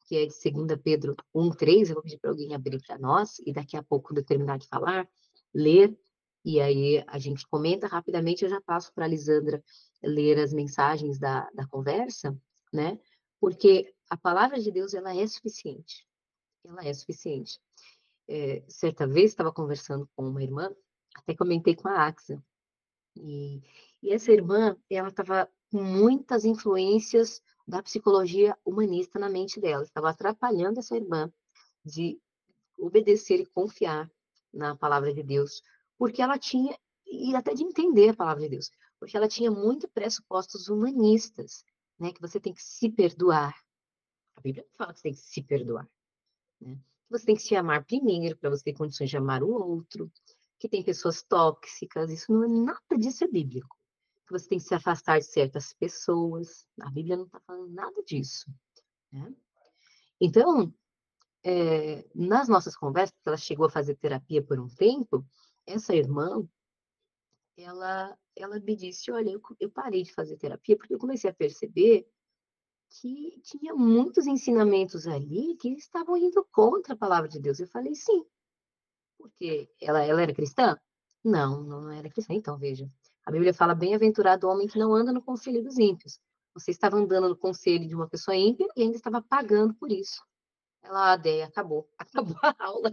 que é de 2 Pedro 1:3, eu vou pedir para alguém abrir para nós, e daqui a pouco, quando eu terminar de falar, ler, e aí a gente comenta rapidamente, eu já passo para a Lisandra ler as mensagens da conversa, né? Porque a palavra de Deus, ela é suficiente. Ela é suficiente. Certa vez, estava conversando com uma irmã, até comentei com a Axa, e essa irmã, ela estava com muitas influências da psicologia humanista na mente dela. Estava atrapalhando essa irmã de obedecer e confiar na palavra de Deus, porque ela tinha, e até de entender a palavra de Deus, porque ela tinha muito pressupostos humanistas, né? Que você tem que se perdoar. A Bíblia não fala que você tem que se perdoar, né? Você tem que se amar primeiro, para você ter condições de amar o outro, que tem pessoas tóxicas, isso não é nada disso é bíblico. Que você tem que se afastar de certas pessoas, a Bíblia não está falando nada disso, né? Então, nas nossas conversas, ela chegou a fazer terapia por um tempo, essa irmã, ela me disse, olha, eu parei de fazer terapia porque eu comecei a perceber que tinha muitos ensinamentos ali que estavam indo contra a palavra de Deus. Eu falei, sim, porque ela era cristã? Não, não era cristã. Então, veja, a Bíblia fala, bem-aventurado o homem que não anda no conselho dos ímpios. Você estava andando no conselho de uma pessoa ímpia e ainda estava pagando por isso. Ela, Déia, acabou a aula.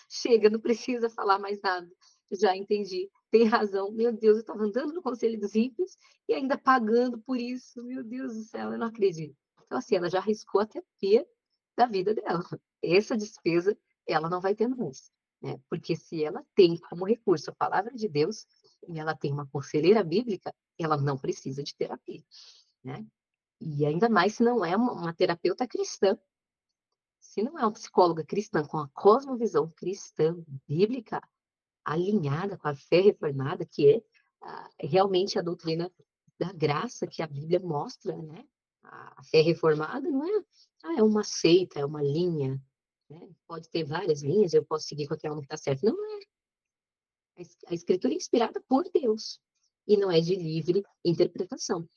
Chega, não precisa falar mais nada. Já entendi. Tem razão. Meu Deus, eu estava andando no conselho dos ímpios e ainda pagando por isso. Meu Deus do céu, eu não acredito. Então, assim, ela já arriscou a terapia da vida dela. Essa despesa, ela não vai ter mais. Né? Porque se ela tem como recurso a palavra de Deus e ela tem uma conselheira bíblica, ela não precisa de terapia. Né? E ainda mais se não é uma terapeuta cristã. Se não é uma psicóloga cristã com a cosmovisão cristã, bíblica, alinhada com a fé reformada, que é realmente a doutrina da graça que a Bíblia mostra, né? A fé reformada não é, é uma seita, é uma linha, né? Pode ter várias linhas, eu posso seguir qualquer uma que está certa. Não é. A Escritura é inspirada por Deus e não é de livre interpretação.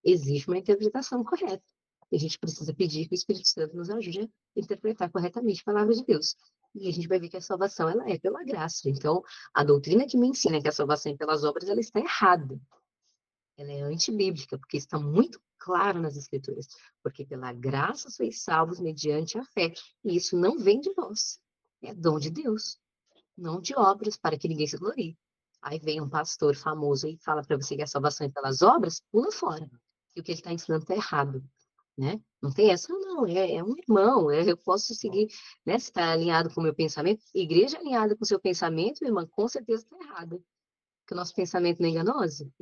Existe uma interpretação correta. E a gente precisa pedir que o Espírito Santo nos ajude a interpretar corretamente a palavra de Deus. E a gente vai ver que a salvação ela é pela graça. Então, a doutrina que me ensina que a salvação é pelas obras, ela está errada. Ela é antibíblica, porque está muito claro nas Escrituras. Porque pela graça sois salvos mediante a fé. E isso não vem de nós. É dom de Deus. Não de obras, para que ninguém se glorie. Aí vem um pastor famoso e fala para você que a salvação é pelas obras, pula fora. E o que ele está ensinando está errado. Né? Não tem essa, não. É um irmão. Eu posso seguir, né? Se está alinhado com o meu pensamento. Igreja alinhada com o seu pensamento, minha irmã, com certeza está errada. Porque o nosso pensamento não é enganoso.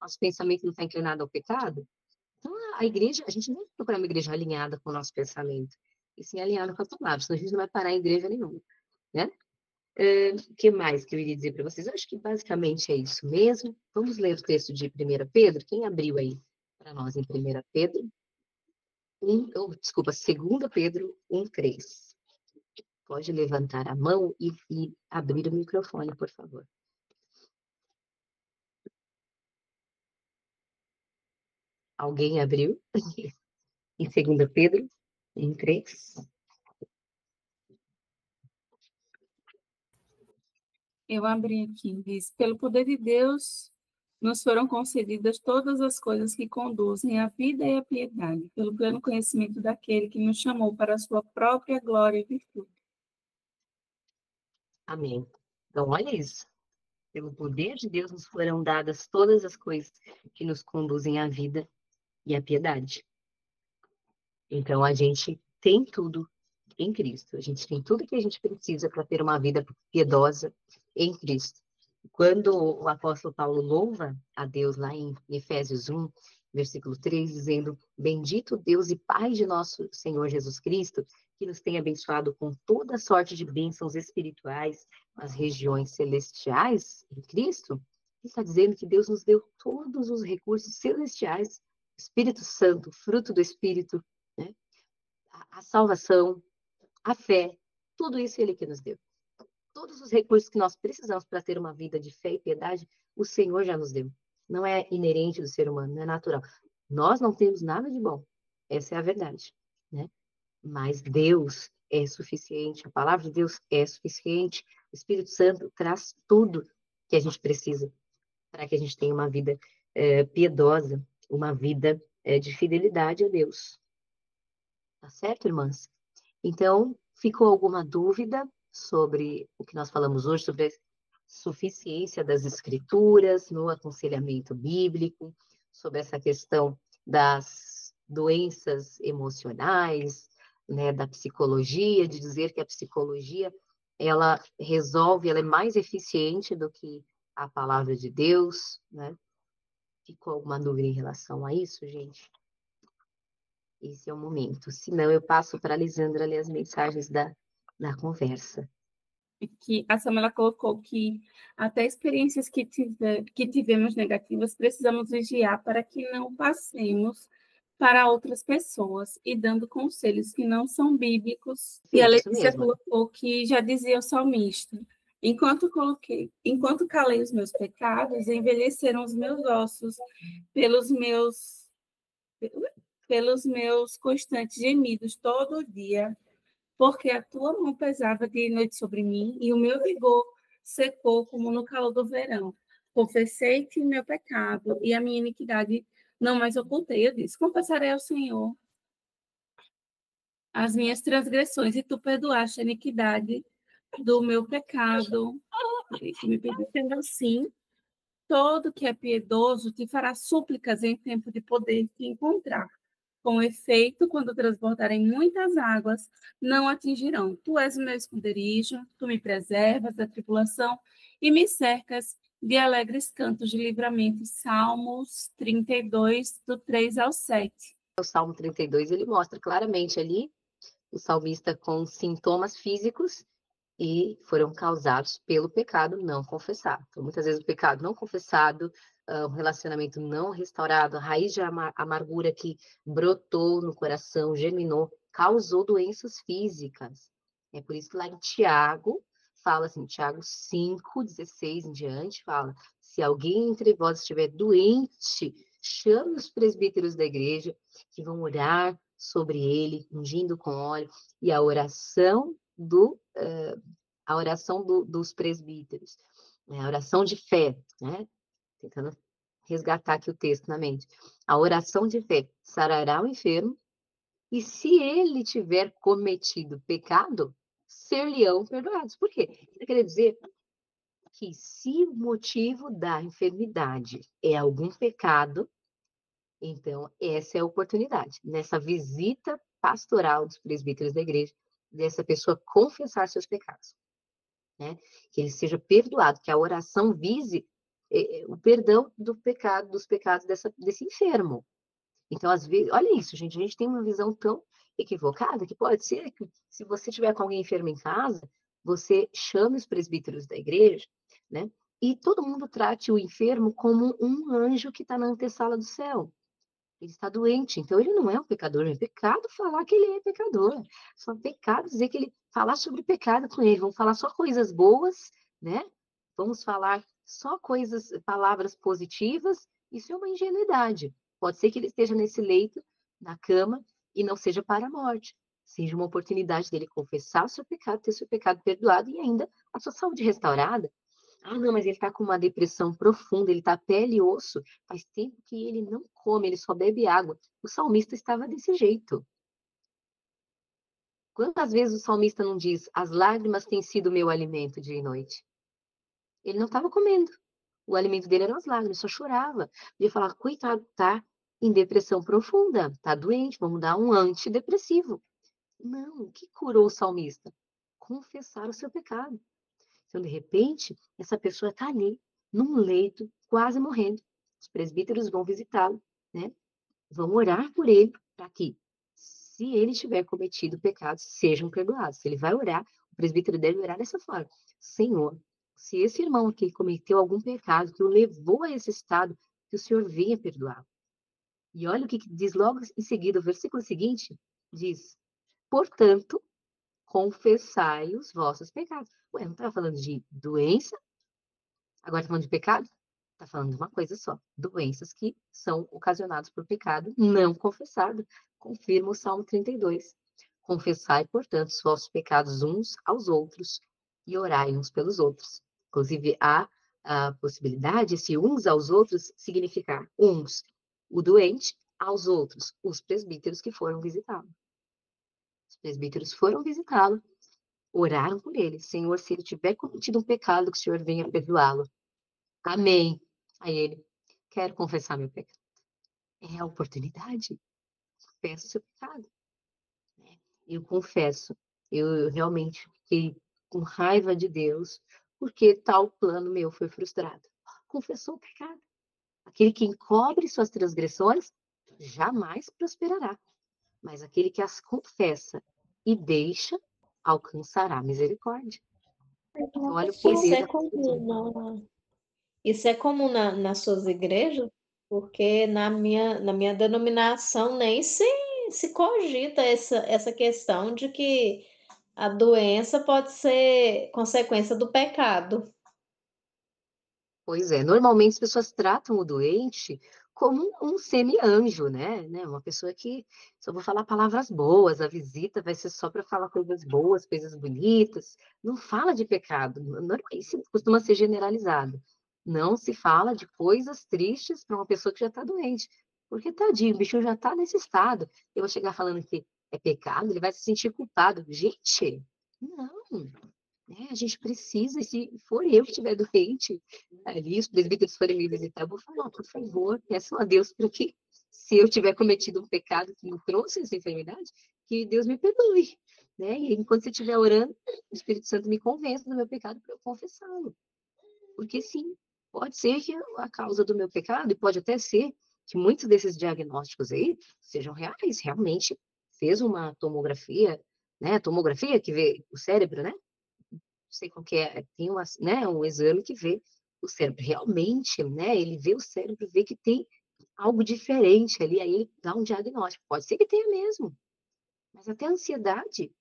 Nosso pensamento não está inclinado ao pecado. Então, a igreja, a gente não vai procurar uma igreja alinhada com o nosso pensamento. E sim alinhada com a palavra. Senão a gente não vai parar em igreja nenhuma. Né? O que mais que eu iria dizer para vocês? Eu acho que basicamente é isso mesmo. Vamos ler o texto de 1 Pedro. Quem abriu aí para nós em 1 Pedro? Desculpa, 2 Pedro 1:3. Pode levantar a mão e abrir o microfone, por favor. Alguém abriu? Em 2 Pedro 1:3. Eu abri aqui, diz: pelo poder de Deus, nos foram concedidas todas as coisas que conduzem à vida e à piedade, pelo pleno conhecimento daquele que nos chamou para a sua própria glória e virtude. Amém. Então, olha isso. Pelo poder de Deus nos foram dadas todas as coisas que nos conduzem à vida e à piedade. Então, a gente tem tudo em Cristo. A gente tem tudo que a gente precisa para ter uma vida piedosa em Cristo. Quando o apóstolo Paulo louva a Deus lá em Efésios 1, versículo 3, dizendo: bendito Deus e Pai de nosso Senhor Jesus Cristo, que nos tem abençoado com toda sorte de bênçãos espirituais nas regiões celestiais em Cristo. Ele está dizendo que Deus nos deu todos os recursos celestiais, Espírito Santo, fruto do Espírito, né? A salvação, a fé, tudo isso Ele que nos deu. Todos os recursos que nós precisamos para ter uma vida de fé e piedade, o Senhor já nos deu. Não é inerente do ser humano, não é natural. Nós não temos nada de bom. Essa é a verdade, né? Mas Deus é suficiente, a palavra de Deus é suficiente. O Espírito Santo traz tudo que a gente precisa para que a gente tenha uma vida piedosa, uma vida de fidelidade a Deus. Tá certo, irmãs? Então, ficou alguma dúvida sobre o que nós falamos hoje, sobre a suficiência das escrituras no aconselhamento bíblico, sobre essa questão das doenças emocionais, né, da psicologia, de dizer que a psicologia, ela resolve, ela é mais eficiente do que a palavra de Deus, né? Ficou alguma dúvida em relação a isso, gente? Esse é o momento. Se não, eu passo para a Lisandra ler as mensagens da conversa. Que a Samela colocou que até experiências que tivemos negativas, precisamos vigiar para que não passemos para outras pessoas e dando conselhos que não são bíblicos. Sim, e a isso Letícia mesmo. colocou que já dizia o salmista: enquanto calei os meus pecados, envelheceram os meus ossos pelos meus constantes gemidos todo dia, porque a tua mão pesava dia e noite sobre mim, e o meu vigor secou como no calor do verão. Confessei-te o meu pecado, e a minha iniquidade não mais ocultei. Eu disse: confessarei ao Senhor as minhas transgressões, e tu perdoaste a iniquidade do meu pecado. Me perdoando assim, todo que é piedoso te fará súplicas em tempo de poder te encontrar. Com efeito, quando transbordarem muitas águas, não atingirão. Tu és o meu esconderijo, tu me preservas da tribulação e me cercas de alegres cantos de livramento. Salmos 32, do 3 ao 7. O Salmo 32, ele mostra claramente ali o salmista com sintomas físicos e foram causados pelo pecado não confessado. Então, muitas vezes o pecado não confessado, um relacionamento não restaurado, a raiz de amargura que brotou no coração, germinou, causou doenças físicas. É por isso que lá em Tiago, fala assim, Tiago 5:16 em diante, fala, se alguém entre vós estiver doente, chame os presbíteros da igreja, que vão orar sobre ele, ungindo com óleo, e a oração dos presbíteros, né? A oração de fé, né? Tentando resgatar aqui o texto na mente. A oração de fé sarará o enfermo, e se ele tiver cometido pecado, ser-lhe-ão perdoados. Por quê? Isso quer dizer que se o motivo da enfermidade é algum pecado, então essa é a oportunidade, nessa visita pastoral dos presbíteros da igreja, dessa pessoa confessar seus pecados, né? Que ele seja perdoado, que a oração vise o perdão dos pecados desse enfermo. Então, às vezes, olha isso, gente, a gente tem uma visão tão equivocada que pode ser que, se você tiver com alguém enfermo em casa, você chame os presbíteros da igreja, né? E todo mundo trate o enfermo como um anjo que está na antessala do céu. Ele está doente, então ele não é um pecador. É pecado falar que ele é pecador. Só pecado dizer que ele falar sobre pecado com ele. Vamos falar só coisas boas, né? Vamos falar só palavras positivas. Isso é uma ingenuidade. Pode ser que ele esteja nesse leito, na cama, e não seja para a morte. Seja uma oportunidade dele confessar o seu pecado, ter seu pecado perdoado e ainda a sua saúde restaurada. Ah, não, mas ele está com uma depressão profunda, ele está pele e osso. Faz tempo que ele não come, ele só bebe água. O salmista estava desse jeito. Quantas vezes o salmista não diz, as lágrimas têm sido meu alimento dia e noite? Ele não estava comendo. O alimento dele eram as lágrimas, só chorava. Ele falava, coitado, tá em depressão profunda, tá doente, vamos dar um antidepressivo. Não, o que curou o salmista? Confessar o seu pecado. Então, de repente, essa pessoa está ali, num leito, quase morrendo. Os presbíteros vão visitá-lo, né? Vão orar por ele, para que, se ele tiver cometido pecados, sejam perdoados. Se ele vai orar, o presbítero deve orar dessa forma. Senhor, se esse irmão aqui cometeu algum pecado que o levou a esse estado, que o Senhor venha perdoá-lo. E olha o que diz logo em seguida, o versículo seguinte, diz, portanto, confessai os vossos pecados. Ué, não estava falando de doença? Agora está falando de pecado? Está falando de uma coisa só. Doenças que são ocasionadas por pecado não confessado. Confirma o Salmo 32. Confessai, portanto, os vossos pecados uns aos outros e orai uns pelos outros. Inclusive, há a possibilidade, se uns aos outros, significar uns, o doente, aos outros, os presbíteros que foram visitá-lo. Os presbíteros foram visitá-lo, oraram por ele. Senhor, se ele tiver cometido um pecado, que o Senhor venha perdoá-lo. Amém. Aí ele, quero confessar meu pecado. É a oportunidade. Confessa o seu pecado. Eu confesso, eu realmente fiquei com raiva de Deus, porque tal plano meu foi frustrado. Confessou o pecado. Aquele que encobre suas transgressões jamais prosperará. Mas aquele que as confessa e deixa, alcançará misericórdia. Então, olha o poder Isso é da confissão. comum, isso é comum nas suas igrejas, porque na minha denominação nem se cogita essa questão de que a doença pode ser consequência do pecado. Pois é, normalmente as pessoas tratam o doente como um semi-anjo, né? Uma pessoa que só vou falar palavras boas, a visita vai ser só para falar coisas boas, coisas bonitas. Não fala de pecado, isso costuma ser generalizado. Não se fala de coisas tristes para uma pessoa que já está doente. Porque, tadinho, o bicho já está nesse estado. Eu vou chegar falando que é pecado, ele vai se sentir culpado. Gente, não. A gente precisa, e se for eu que estiver doente, ali os presbíteros forem me visitar, eu vou falar, por favor, peçam a Deus para que, se eu tiver cometido um pecado que me trouxe essa enfermidade, que Deus me perdoe, né? E enquanto você estiver orando, o Espírito Santo me convença do meu pecado para eu confessá-lo. Porque sim, pode ser que a causa do meu pecado, e pode até ser que muitos desses diagnósticos aí sejam reais, realmente fez uma tomografia, né? Tomografia que vê o cérebro, né? sei qual que é, tem um exame que vê o cérebro. Realmente, né? Ele vê o cérebro, vê que tem algo diferente ali, aí ele dá um diagnóstico. Pode ser que tenha mesmo, mas até a ansiedade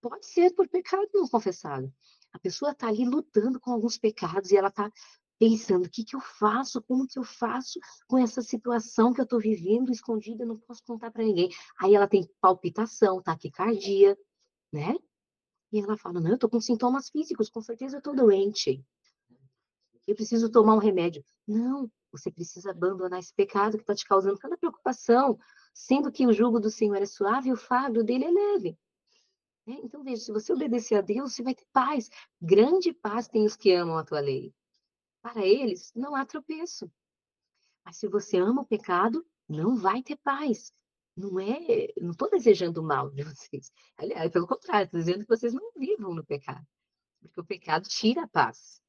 pode ser por pecado não confessado. A pessoa está ali lutando com alguns pecados e ela está pensando, o que que eu faço? Como que eu faço com essa situação que eu estou vivendo escondida, não posso contar para ninguém. Aí ela tem palpitação, taquicardia, né? E ela fala, não, eu estou com sintomas físicos, com certeza eu estou doente. Eu preciso tomar um remédio. Não, você precisa abandonar esse pecado que está te causando tanta preocupação, sendo que o jugo do Senhor é suave e o fardo dele é leve. Então, veja, se você obedecer a Deus, você vai ter paz. Grande paz tem os que amam a tua lei. Para eles, não há tropeço. Mas se você ama o pecado, não vai ter paz. Não estou desejando o mal de vocês. Aliás, pelo contrário, estou dizendo que vocês não vivam no pecado. Porque o pecado tira a paz.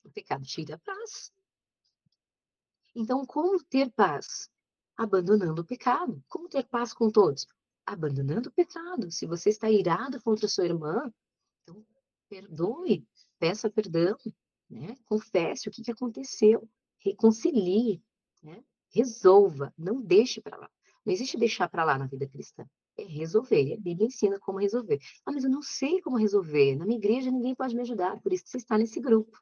O pecado tira a paz. Então, como ter paz? Abandonando o pecado. Como ter paz com todos? Abandonando o pecado. Se você está irado contra sua irmã, então perdoe, peça perdão, né? Confesse o que aconteceu, reconcilie, né? Resolva, não deixe para lá. Não existe deixar para lá na vida cristã. É resolver. A Bíblia ensina como resolver. Ah, mas eu não sei como resolver. Na minha igreja ninguém pode me ajudar, por isso que você está nesse grupo.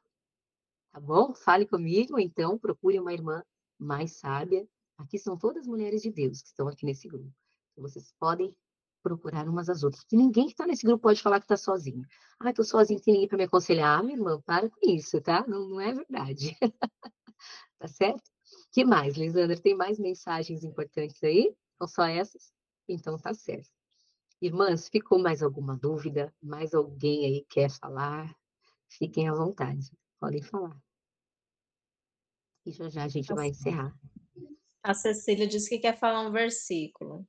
Tá bom? Fale comigo, ou então procure uma irmã mais sábia. Aqui são todas mulheres de Deus que estão aqui nesse grupo. Então, vocês podem procurar umas às outras. E ninguém que está nesse grupo pode falar que está sozinho. Ah, estou sozinho, tem ninguém para me aconselhar. Ah, minha irmã, para com isso, tá? Não é verdade. Tá certo? Que mais, Lisandra? Tem mais mensagens importantes aí? Ou só essas? Então tá certo. Irmãs, ficou mais alguma dúvida? Mais alguém aí quer falar? Fiquem à vontade. Podem falar. E já já a gente vai encerrar. A Cecília disse que quer falar um versículo.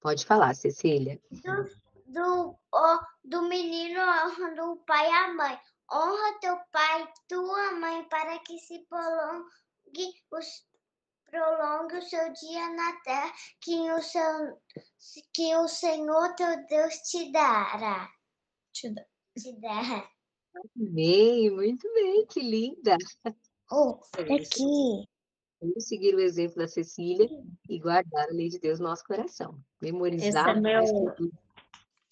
Pode falar, Cecília. Do menino honra o pai e a mãe. Honra teu pai e tua mãe para que se prolongue o seu dia na terra que o Senhor teu Deus te dará. Te dará. Muito bem, que linda. Aqui. Vamos seguir o exemplo da Cecília e guardar a lei de Deus no nosso coração. Memorizar.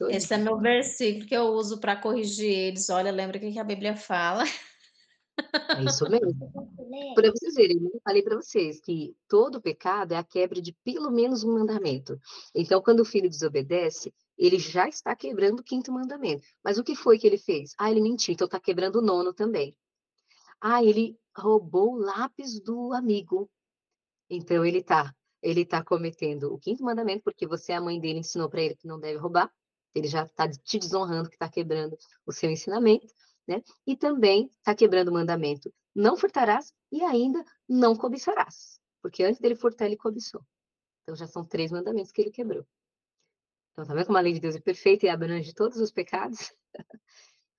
Esse é meu versículo que eu uso para corrigir eles. Olha, lembra o que a Bíblia fala? É isso mesmo. Para vocês verem, eu falei para vocês que todo pecado é a quebra de pelo menos um mandamento. Então, quando o filho desobedece, ele já está quebrando o 5º mandamento. Mas o que foi que ele fez? Ah, ele mentiu, então está quebrando o 9º também. Ah, ele roubou o lápis do amigo. Então, ele tá cometendo o 5º mandamento, porque você, a mãe dele, ensinou para ele que não deve roubar. Ele já está te desonrando, que está quebrando o seu ensinamento, né? E também está quebrando o mandamento, não furtarás e ainda não cobiçarás. Porque antes dele furtar, ele cobiçou. Então, já são 3 mandamentos que ele quebrou. Então, tá vendo como a lei de Deus é perfeita e abrange todos os pecados?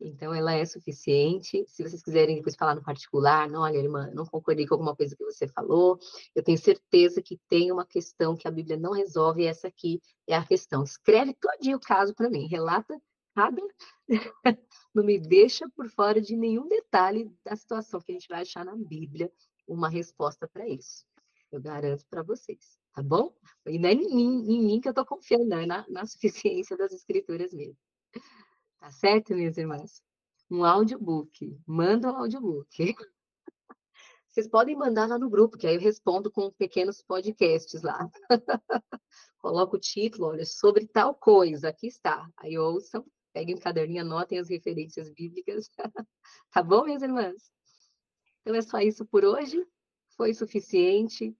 Então, ela é suficiente. Se vocês quiserem depois falar no particular, não, olha, irmã, não concordei com alguma coisa que você falou, eu tenho certeza que tem uma questão que a Bíblia não resolve, e essa aqui é a questão. Escreve todinho o caso para mim, relata cada... não me deixa por fora de nenhum detalhe da situação, que a gente vai achar na Bíblia uma resposta para isso. Eu garanto para vocês, tá bom? E não é em mim que eu estou confiando, não, é na suficiência das Escrituras mesmo. Tá certo, minhas irmãs? Um audiobook. Manda um audiobook. Vocês podem mandar lá no grupo, que aí eu respondo com pequenos podcasts lá. Coloco o título, olha, sobre tal coisa, aqui está. Aí ouçam, peguem um caderninho, anotem as referências bíblicas. Tá bom, minhas irmãs? Então é só isso por hoje. Foi suficiente.